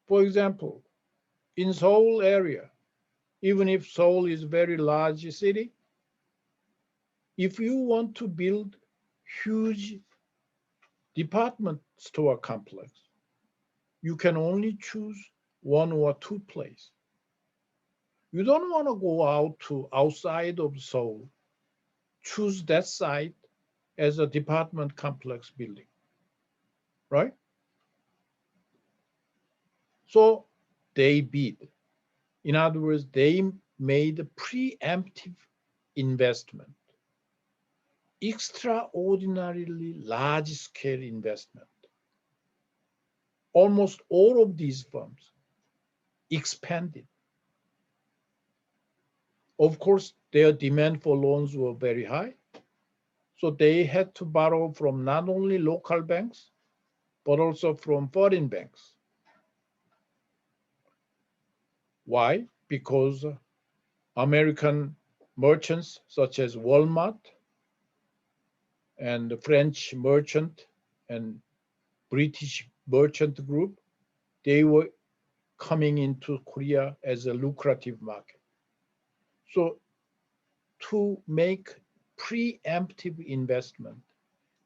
For example, in Seoul area, even if Seoul is a very large city, if you want to build huge department store complex, you can only choose one or two places. You don't want to go out to outside of Seoul, choose that site as a department complex building, right? So they bid. In other words, they made a preemptive investment, extraordinarily large scale investment. Almost all of these firms expanded. Of course, their demand for loans were very high. So they had to borrow from not only local banks, but also from foreign banks. Why? Because American merchants such as Walmart and the French merchant and British merchant group, they were coming into Korea as a lucrative market. So to make preemptive investment,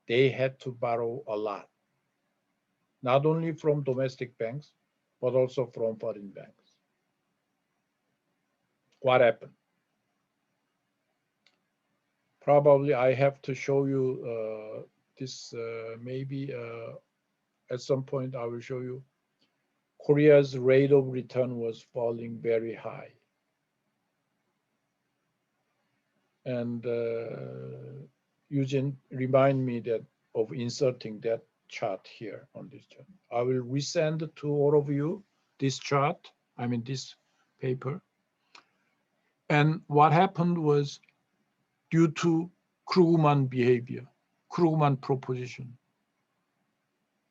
they had to borrow a lot, not only from domestic banks, but also from foreign banks. What happened? Probably I have to show you this, maybe at some point I will show you. Korea's rate of return was falling very high. And Eugene, remind me that of inserting that chart here on this chart. I will resend to all of you this chart, I mean this paper. And what happened was due to Krugman behavior, Krugman proposition,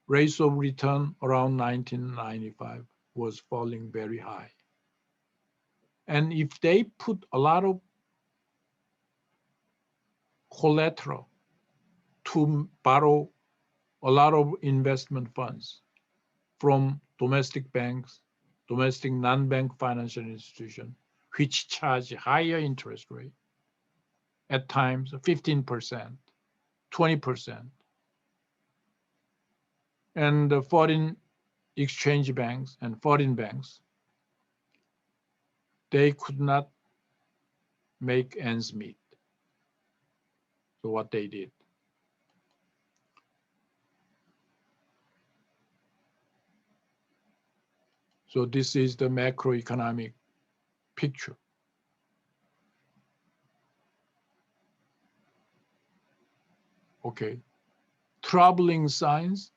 rates of return around 1995 was falling very high. And if they put a lot of collateral to borrow a lot of investment funds from domestic banks, domestic non-bank financial institutions, which charge higher interest rate, at times 15%, 20%. And the foreign exchange banks and foreign banks, they could not make ends meet. So what they did, So this is the macroeconomic picture. Okay. Troubling signs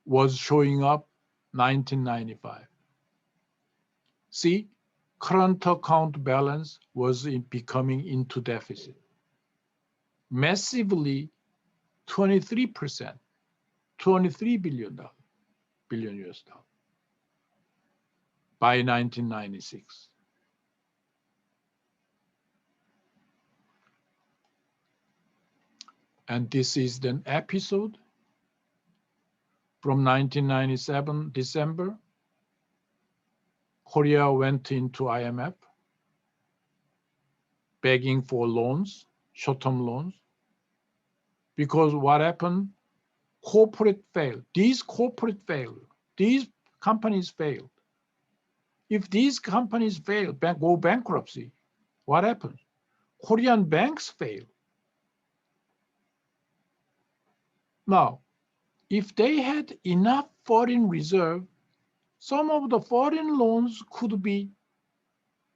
was showing up 1995. See, current account balance was becoming into deficit. Massively 23%, $23 billion US dollar by 1996. And this is an episode from 1997 December. Korea went into IMF begging for loans, short-term loans, because what happened? Corporate failed. These companies failed. If these companies fail, go bankruptcy, what happens? Korean banks fail. Now, if they had enough foreign reserve, some of the foreign loans could be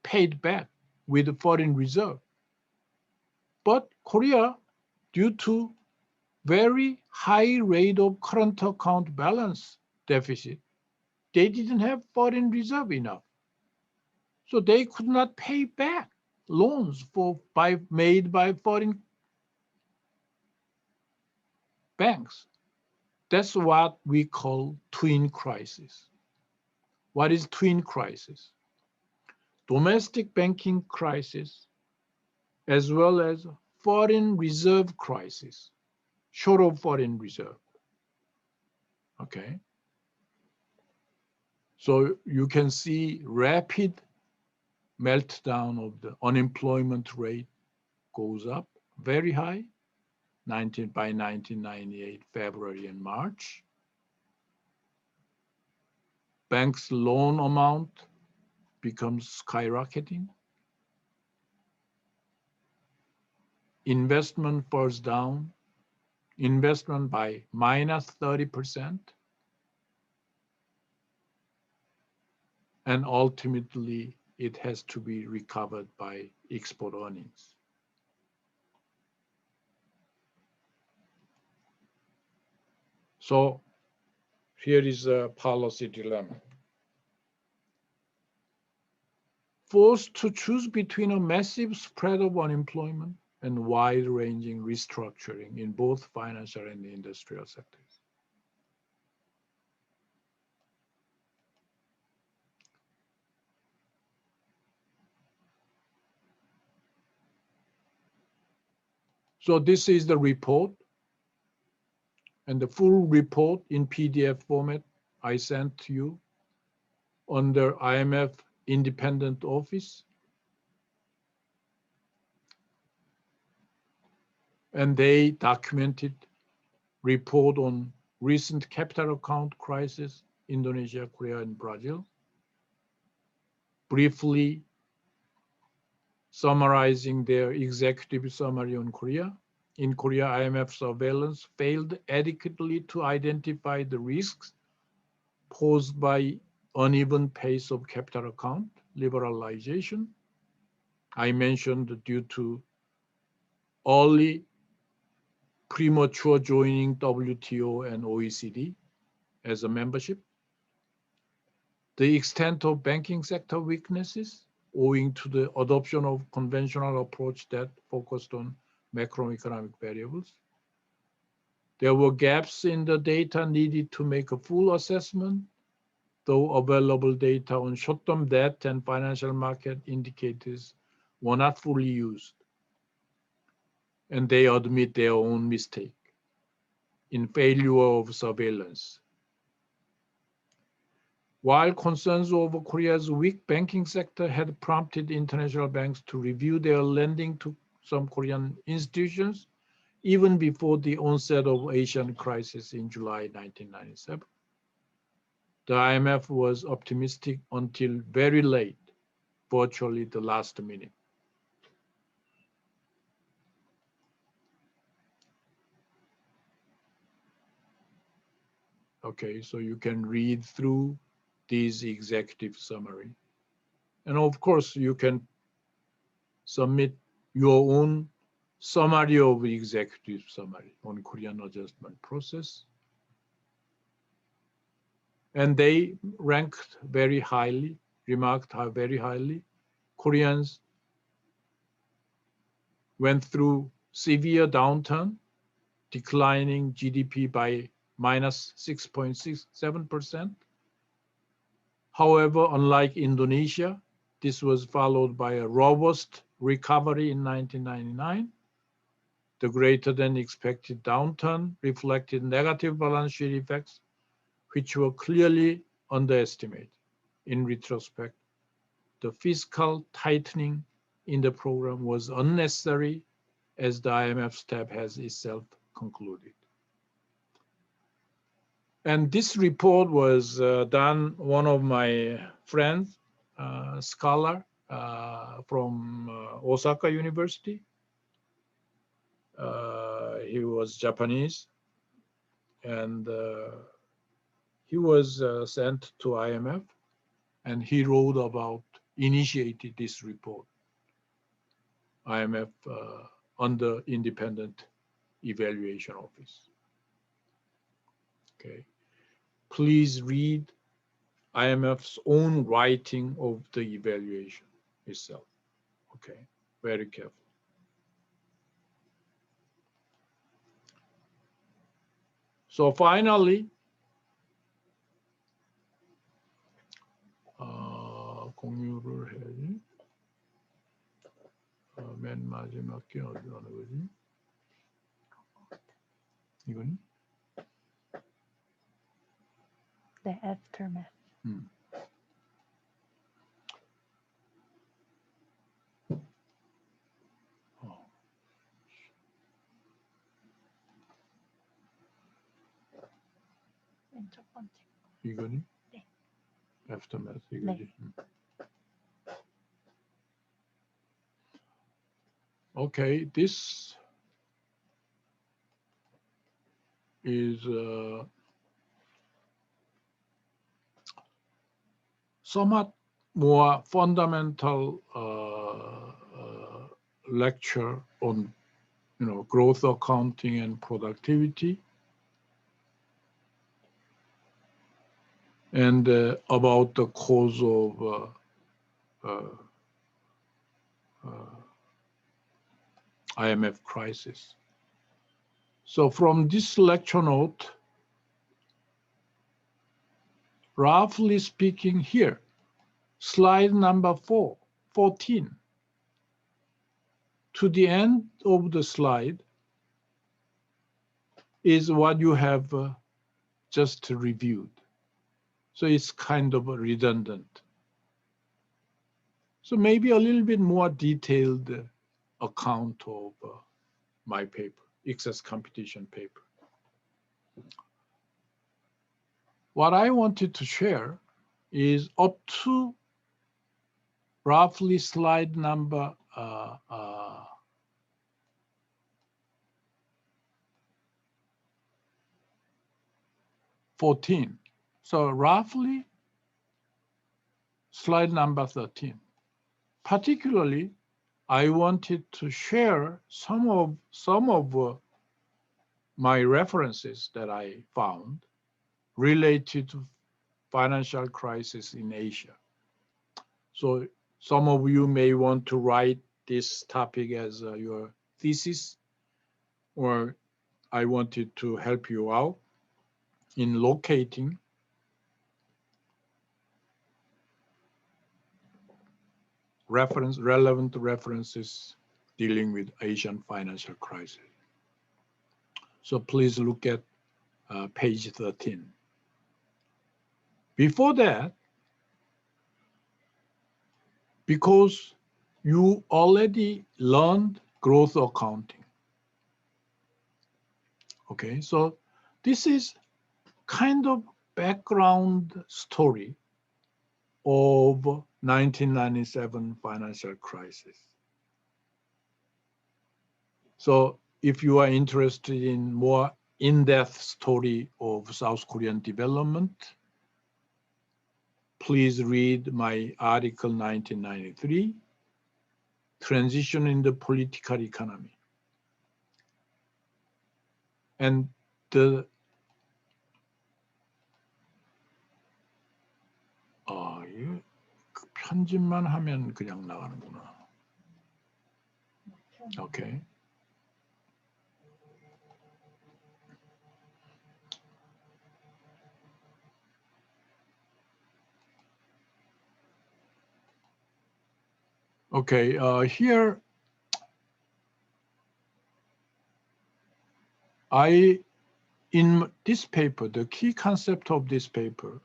paid back with foreign reserve. But Korea, due to very high rate of current account balance deficit, they didn't have foreign reserve enough. So they could not pay back loans made by foreign banks. That's what we call twin crisis. What is twin crisis? Domestic banking crisis, as well as foreign reserve crisis, short of foreign reserve. Okay. So you can see rapid meltdown of the unemployment rate goes up very high by 1998, February and March. Banks' loan amount becomes skyrocketing. Investment falls down, investment by minus 30%. And ultimately, it has to be recovered by export earnings. So here is a policy dilemma. Forced to choose between a massive spread of unemployment and wide-ranging restructuring in both financial and industrial sectors. So this is the report, and the full report in PDF format I sent to you under IMF Independent Office. And they documented report on recent capital account crisis, Indonesia, Korea, and Brazil. Briefly summarizing their executive summary on Korea. In Korea, IMF surveillance failed adequately to identify the risks posed by uneven pace of capital account liberalization. I mentioned due to early premature joining WTO and OECD as a membership. The extent of banking sector weaknesses owing to the adoption of conventional approach that focused on macroeconomic variables. There were gaps in the data needed to make a full assessment, though available data on short-term debt and financial market indicators were not fully used. And they admit their own mistake in failure of surveillance. While concerns over Korea's weak banking sector had prompted international banks to review their lending to some Korean institutions, even before the onset of Asian crisis in July 1997, the IMF was optimistic until very late, virtually the last minute. Okay, so you can read through this executive summary. And of course, you can submit your own summary of executive summary on Korean adjustment process. And they ranked very highly, remarked very highly. Koreans went through severe downturn, declining GDP by minus 6.67%. However, unlike Indonesia, this was followed by a robust recovery in 1999. The greater than expected downturn reflected negative balance sheet effects, which were clearly underestimated. In retrospect, the fiscal tightening in the program was unnecessary, as the IMF step has itself concluded. And this report was done, one of my friends, scholar from Osaka University. He was Japanese, and he was sent to IMF, and he wrote about, initiated this report, IMF under Independent Evaluation Office. Okay, please read IMF's own writing of the evaluation itself. Okay, very careful. So finally, 공유를 해야지. 맨 마지막 게 어디 가는 거지? 이거니? The aftermath. 맨 첫 번째. 이거니? 네. Aftermath 이거지. 네. Okay, this is somewhat more fundamental lecture on, growth accounting and productivity, and about the cause of IMF crisis. So from this lecture note, roughly speaking here, slide number 14, to the end of the slide is what you have just reviewed. So it's kind of redundant. So maybe a little bit more detailed account of my paper, excess competition paper. What I wanted to share is up to roughly slide number 14. So roughly slide number 13. Particularly, I wanted to share some of my references that I found related to financial crisis in Asia. So some of you may want to write this topic as your thesis, or I wanted to help you out in locating relevant references dealing with Asian financial crisis. So please look at page 13. Before that, because you already learned growth accounting. Okay, so this is kind of background story of 1997 financial crisis. So if you are interested in more in-depth story of South Korean development, please read my article 1993, Transition in the Political Economy. And the 이거 편집만 하면 그냥 나가는구나. Okay. Okay, here in this paper, the key concept of this paper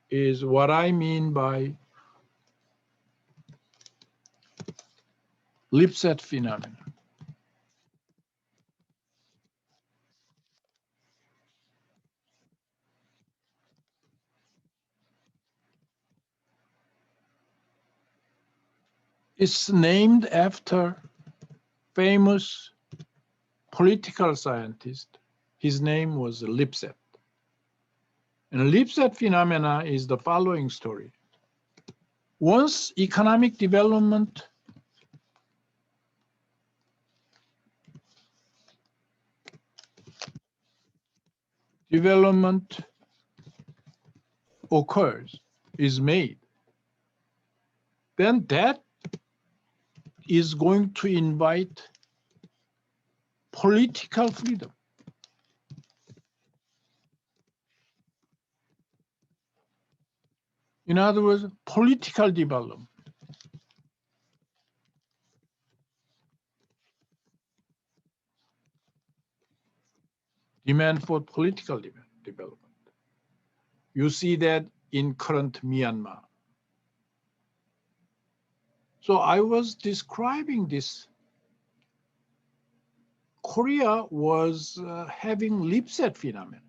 is what I mean by Lipset phenomenon. It's named after famous political scientist. His name was Lipset. And Lipset phenomena is the following story. Once economic development occurs, is made, then that is going to invite political freedom. In other words, political development. Demand for political development. You see that in current Myanmar. So I was describing this. Korea was having Lipset phenomenon.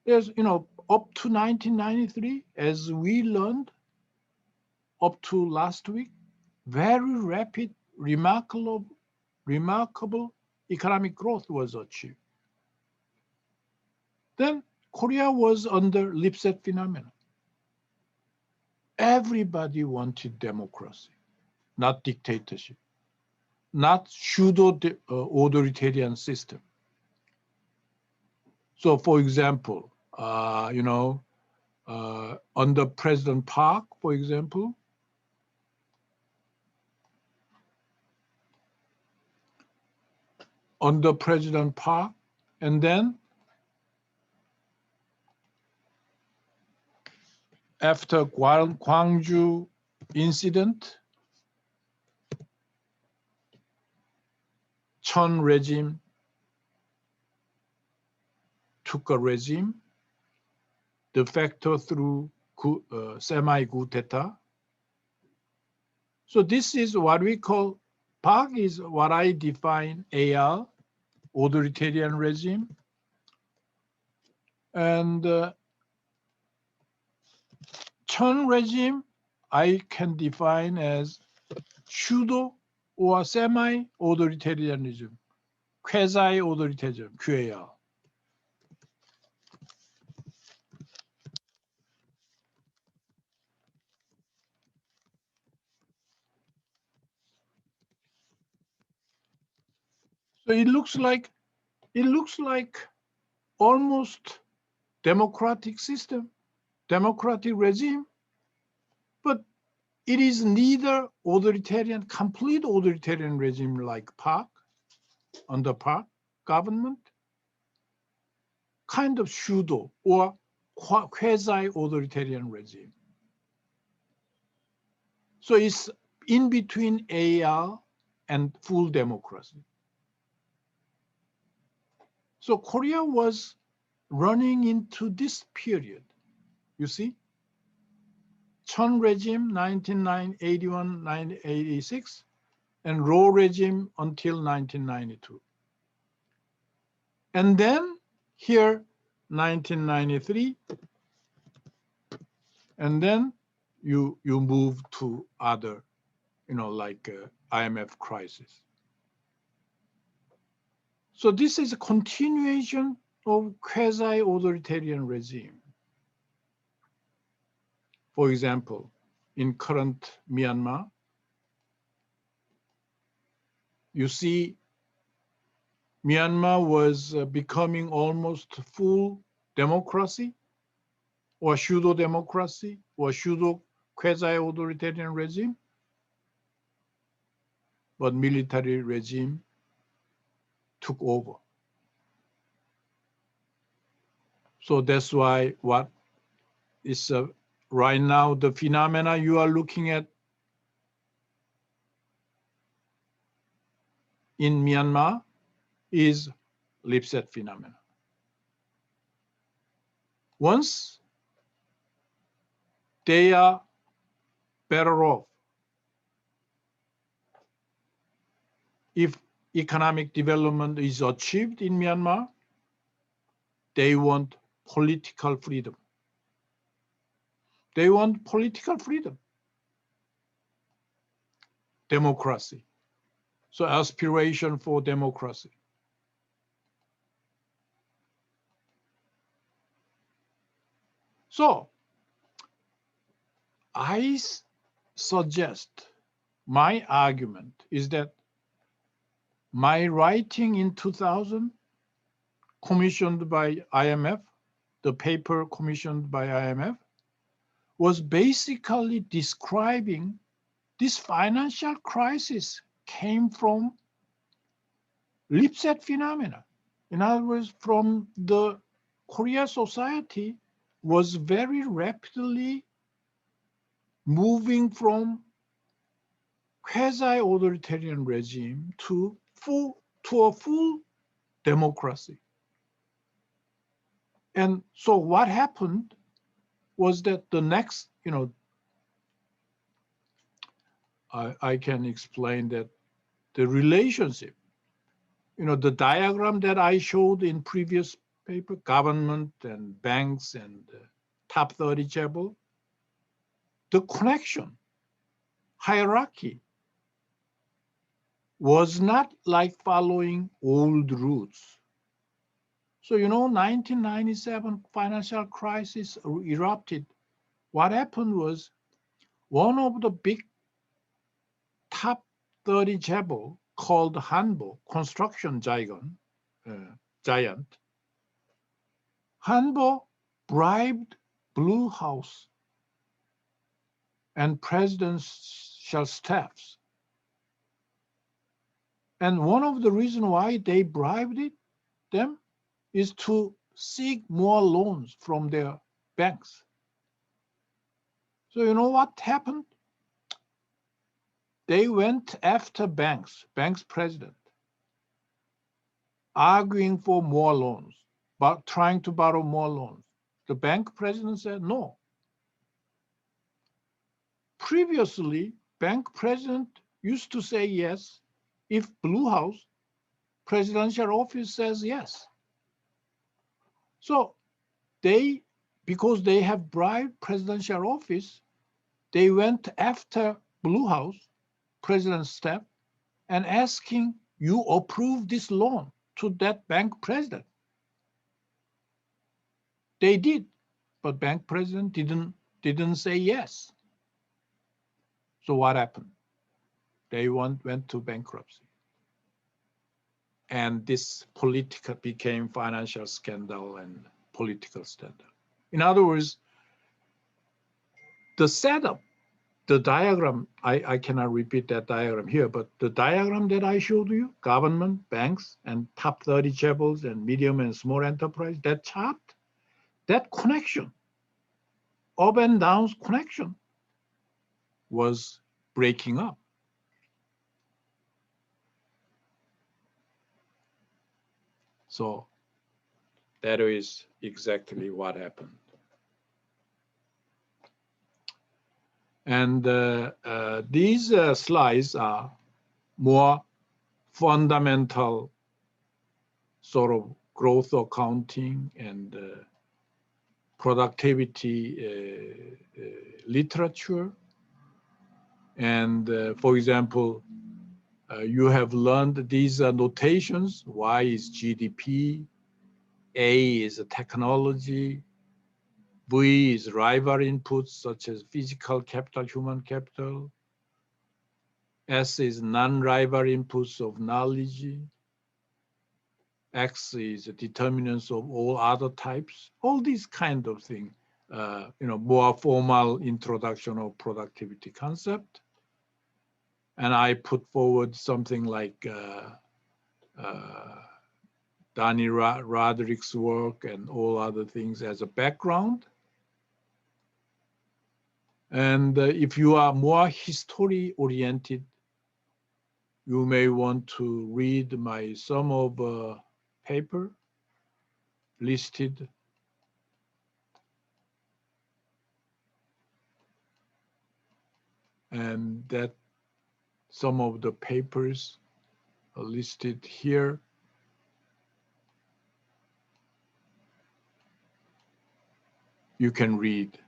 There's, up to 1993, as we learned, up to last week, very rapid, remarkable economic growth was achieved. Then Korea was under Lipset phenomenon. Everybody wanted democracy, not dictatorship, not pseudo authoritarian system. So, for example, under President Park, for example, under President Park, and then after Gwangju incident, Chun regime took a regime, de facto through semi-coup d'etat. So this is what we call, Park is what I define AR, authoritarian regime. And Chun regime, I can define as pseudo or semi-authoritarianism, quasi-authoritarianism, QAR. So it looks like almost democratic system, democratic regime, but it is neither authoritarian, complete authoritarian regime like Park, under Park government, kind of pseudo or quasi-authoritarian regime. So it's in between AR and full democracy. So Korea was running into this period, you see? Chun regime, 1981-1986, and Roh regime until 1992. And then here, 1993, and then you move to other, like IMF crisis. So this is a continuation of quasi-authoritarian regime. For example, in current Myanmar, you see Myanmar was becoming almost full democracy or pseudo-democracy or pseudo quasi-authoritarian regime, but military regime took over. So that's why what is right now the phenomena you are looking at in Myanmar is Lipset phenomena. Once they are better off if economic development is achieved in Myanmar, they want political freedom. They want political freedom, democracy. So aspiration for democracy. So I suggest, my argument is that my writing in 2000, commissioned by IMF, the paper commissioned by IMF, was basically describing this financial crisis came from Lipset phenomena. In other words, from the Korea society was very rapidly moving from quasi-authoritarian regime to a full democracy. And so what happened was that the next, I can explain that the relationship, the diagram that I showed in previous paper, government and banks and top 30 chaebol, the connection, hierarchy was not like following old routes. So, 1997 financial crisis erupted. What happened was one of the big top 30 chaebol called Hanbo, construction giant, Hanbo bribed Blue House and presidential staffs. And one of the reasons why they bribed them is to seek more loans from their banks. So you know what happened? They went after banks president, arguing for more loans, but trying to borrow more loans. The bank president said no. Previously, bank president used to say yes if Blue House presidential office says yes. So because they have bribed presidential office, they went after Blue House president's staff and asking, you approve this loan to that bank president. They did, but bank president didn't say yes. So what happened? They went to bankruptcy. And this became financial scandal and political scandal. In other words, the setup, the diagram, I cannot repeat that diagram here, but the diagram that I showed you, government, banks, and top 30 chaebols and medium and small enterprise, that chart, that connection, up and down connection, was breaking up. So that is exactly what happened. And these slides are more fundamental sort of growth accounting and productivity literature. And for example, you have learned these notations. Y is GDP, A is technology, V is rival inputs such as physical capital, human capital, S is non-rival inputs of knowledge, X is determinants of all other types, all these kind of things, more formal introduction of productivity concept. And I put forward something like Danny Roderick's work and all other things as a background. And if you are more history oriented, you may want to read my some of paper listed. And that some of the papers are listed here. You can read.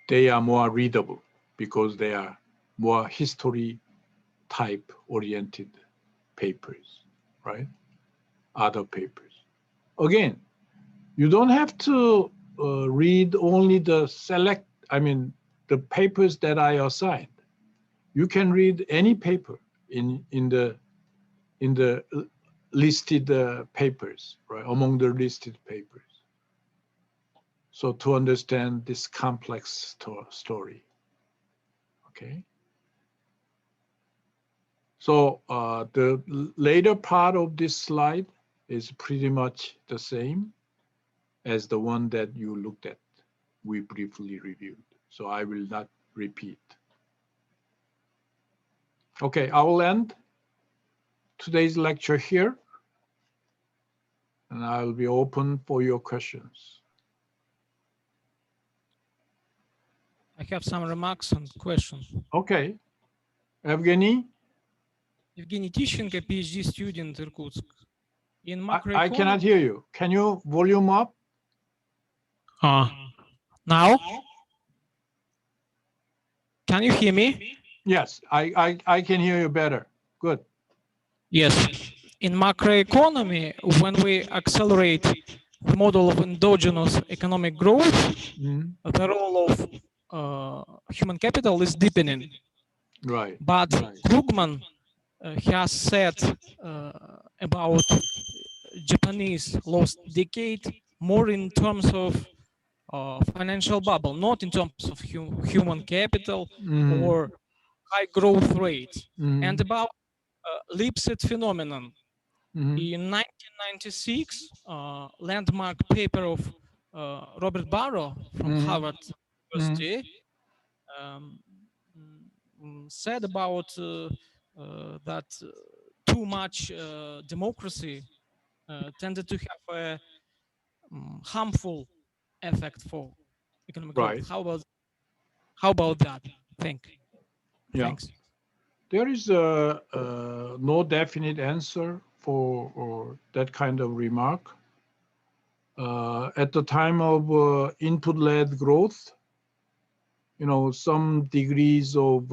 They are more readable because they are more history type oriented papers, right? Other papers. Again, you don't have to read only the the papers that I assigned. You can read any paper in the listed papers, right? Among the listed papers. So to understand this complex story, okay? So the later part of this slide is pretty much the same as the one that you looked at, we briefly reviewed. So I will not repeat. Okay, I will end today's lecture here, and I'll be open for your questions. I have some remarks and questions. Okay, Evgeny? Evgeny Tищенко, PhD student, Irkutsk. In I cannot hear you. Can you volume up? Now? Can you hear me? Yes, I can hear you better. Good. Yes. In macroeconomy, when we accelerate the model of endogenous economic growth, the role of human capital is deepening. Right. But Krugman has said about Japanese lost decade more in terms of financial bubble, not in terms of human capital or high growth rate. And about Lipset phenomenon. In 1996, landmark paper of Robert Barrow from Harvard University said about that too much democracy tended to have a harmful effect for economic growth. How about that? Thanks. There is no definite answer for that kind of remark. At the time of input-led growth, some degrees of,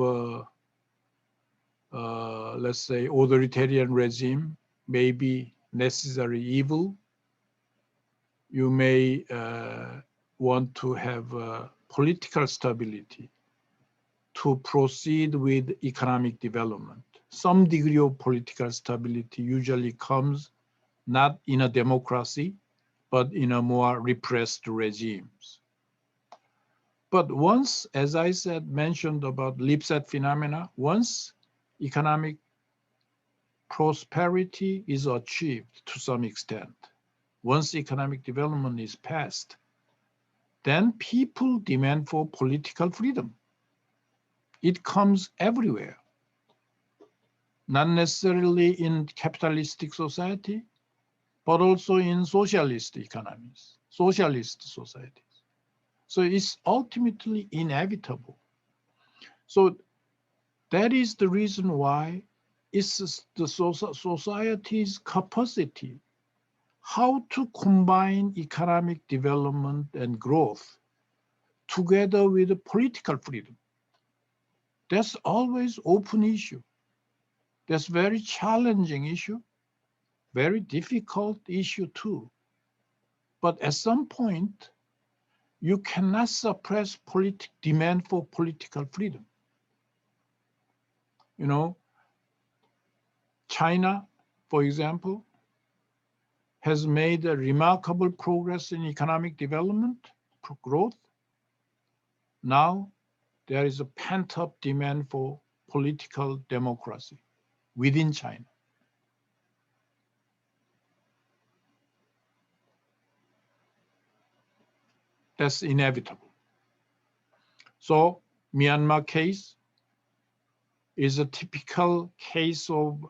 let's say, authoritarian regime may be necessary evil. You may want to have political stability to proceed with economic development. Some degree of political stability usually comes not in a democracy, but in a more repressed regimes. But once, as I said, mentioned about Lipset phenomena, once economic prosperity is achieved to some extent, once economic development is passed, then people demand for political freedom. It comes everywhere, not necessarily in capitalistic society, but also in socialist economies, socialist societies. So it's ultimately inevitable. So that is the reason why it's the society's capacity, how to combine economic development and growth together with political freedom. That's always open issue. That's very challenging issue, very difficult issue too. But at some point, you cannot suppress demand for political freedom. You know, China, for example, has made a remarkable progress in economic development, growth. Now, there is a pent-up demand for political democracy within China. That's inevitable. So Myanmar case is a typical case of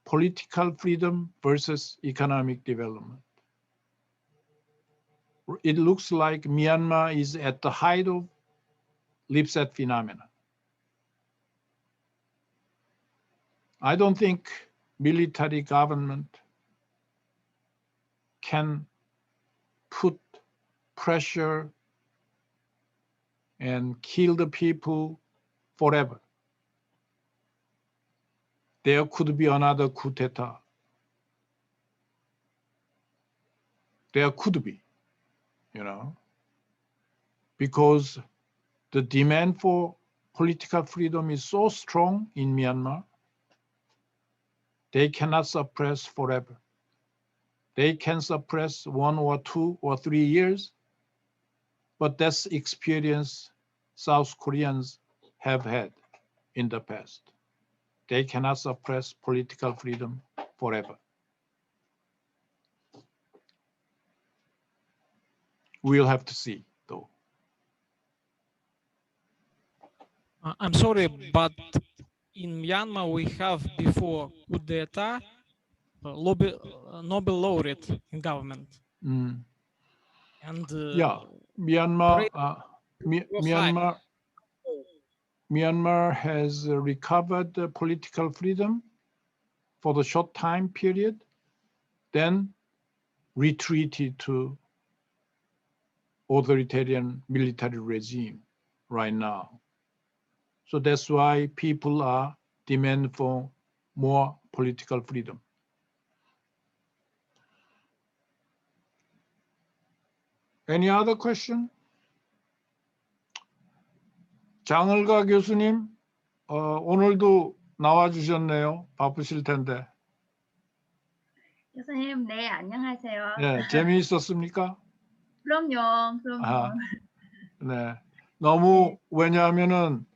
political freedom versus economic development. It looks like Myanmar is at the height of Lipset phenomena. I don't think military government can put pressure and kill the people forever. There could be another coup d'etat. There could be, you know, because the demand for political freedom is so strong in Myanmar, they cannot suppress forever. They can suppress 1 or 2 or 3 years, but that's experience South Koreans have had in the past. They cannot suppress political freedom forever. We'll have to see, though. I'm sorry, but in Myanmar we have before coup d'etat Nobel laureate in government. Mm. And yeah, Myanmar has recovered political freedom for the short time period, then retreated to authoritarian military regime right now. So that's why people are demanding for more political freedom. Any other question? 장을가 교수님, 오늘도 나와주셨네요. 바쁘실 텐데. 교수님, 네, 안녕하세요. 네, 재미있었습니까? 그럼요. 아, 네. 너무 왜냐하면은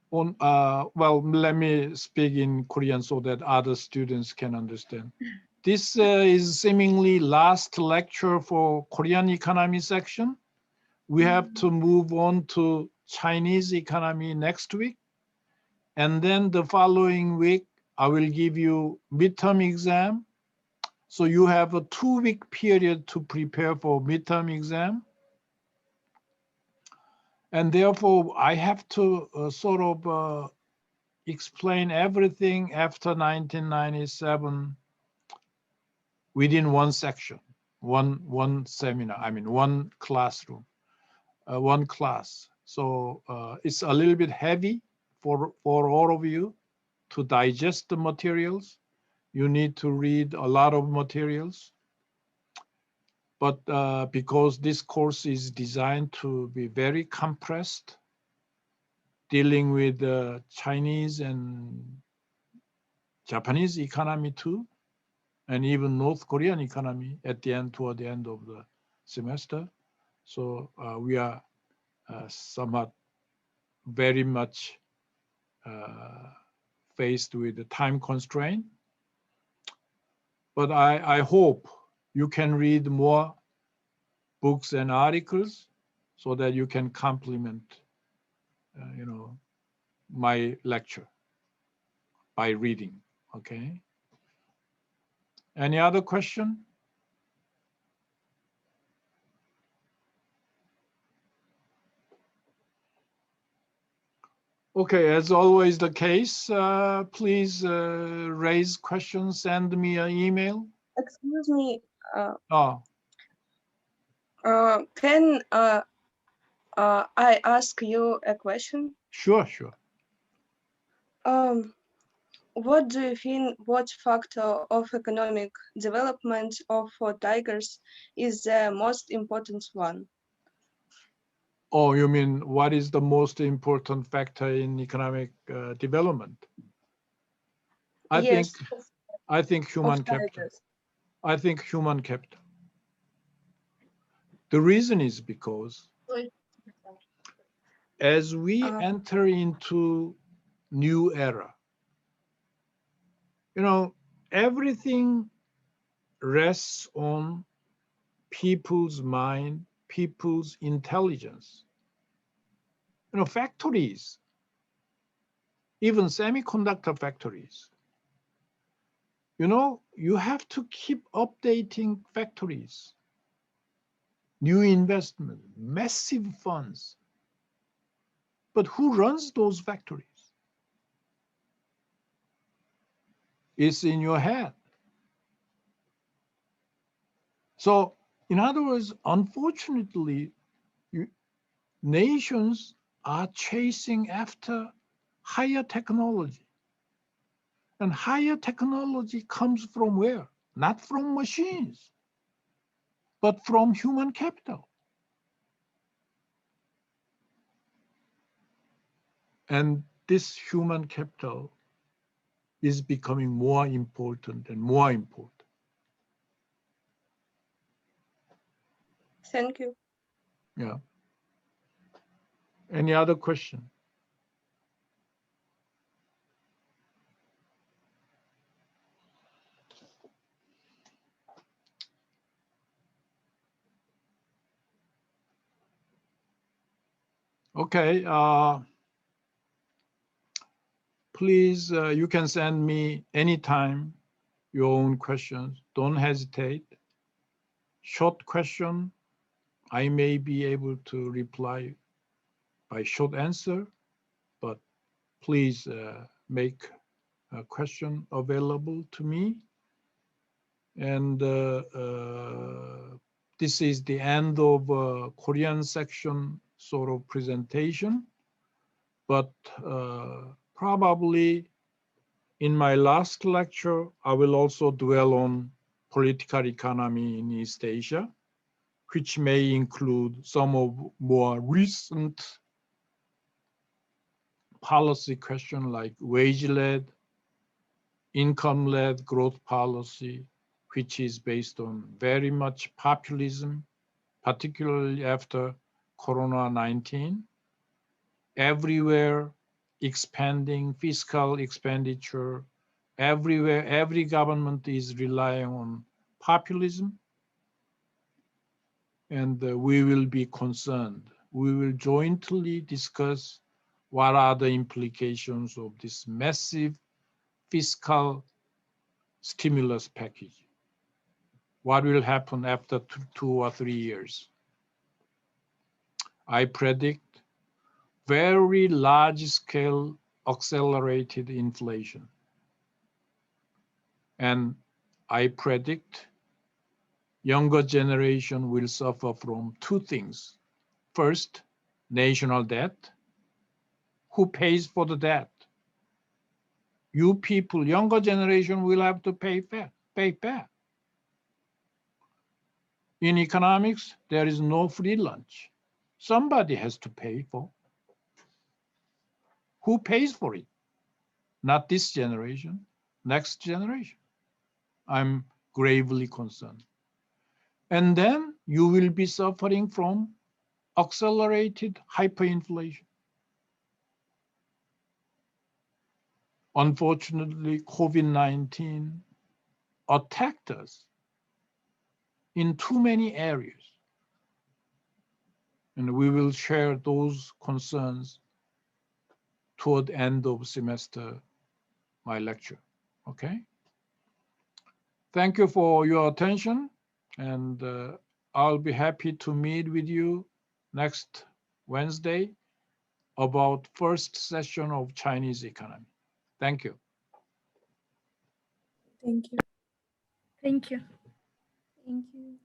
well, let me speak in Korean so that other students can understand. This is seemingly last lecture for Korean economy section. We have to move on to Chinese economy next week. And then the following week, I will give you midterm exam. So you have a 2-week period to prepare for midterm exam. And therefore, I have to sort of explain everything after 1997 within one section, one seminar, I mean, one classroom, one class. So it's a little bit heavy for all of you to digest the materials. You need to read a lot of materials. But because this course is designed to be very compressed, dealing with the Chinese and Japanese economy too, and even North Korean economy at the end, toward the end of the semester. So we are somewhat very much faced with the time constraint. But I hope you can read more books and articles so that you can complement, you know, my lecture by reading, okay? Any other question? Okay, as always the case, please raise questions, send me an email. Excuse me. Can I ask you a question? Sure, sure. what do you think, what factor of economic development of tigers is the most important one? Oh, you mean what is the most important factor in economic development? I Yes, think human of capital. tigers. I think human capital. The reason is because as we enter into new era, everything rests on people's mind, people's intelligence. Factories, even semiconductor factories, you have to keep updating factories, new investment, massive funds. But who runs those factories? It's in your head. So, in other words, unfortunately, nations are chasing after higher technology. And higher technology comes from where? Not from machines, but from human capital. And this human capital is becoming more important and more important. Thank you. Yeah. Any other question? Okay. Please, you can send me anytime your own questions. Don't hesitate. Short question, I may be able to reply by short answer, but please make a question available to me. And this is the end of Korean section sort of presentation, but probably in my last lecture, I will also dwell on political economy in East Asia, which may include some of more recent policy questions like wage-led, income-led growth policy, which is based on very much populism, particularly after Corona-19. Everywhere expanding fiscal expenditure, everywhere, every government is relying on populism. And we will be concerned. We will jointly discuss what are the implications of this massive fiscal stimulus package. What will happen after 2 or 3 years? I predict very large scale accelerated inflation. And I predict younger generation will suffer from 2 things. First, national debt. Who pays for the debt? You people, younger generation will have to pay back. In economics, there is no free lunch. Somebody has to pay for. Who pays for it? Not this generation, next generation. I'm gravely concerned. And then you will be suffering from accelerated hyperinflation. Unfortunately, COVID-19 attacked us in too many areas. And we will share those concerns toward the end of semester, my lecture, okay? Thank you for your attention, and I'll be happy to meet with you next Wednesday about first session of Chinese economy. Thank you. Thank you. Thank you. Thank you.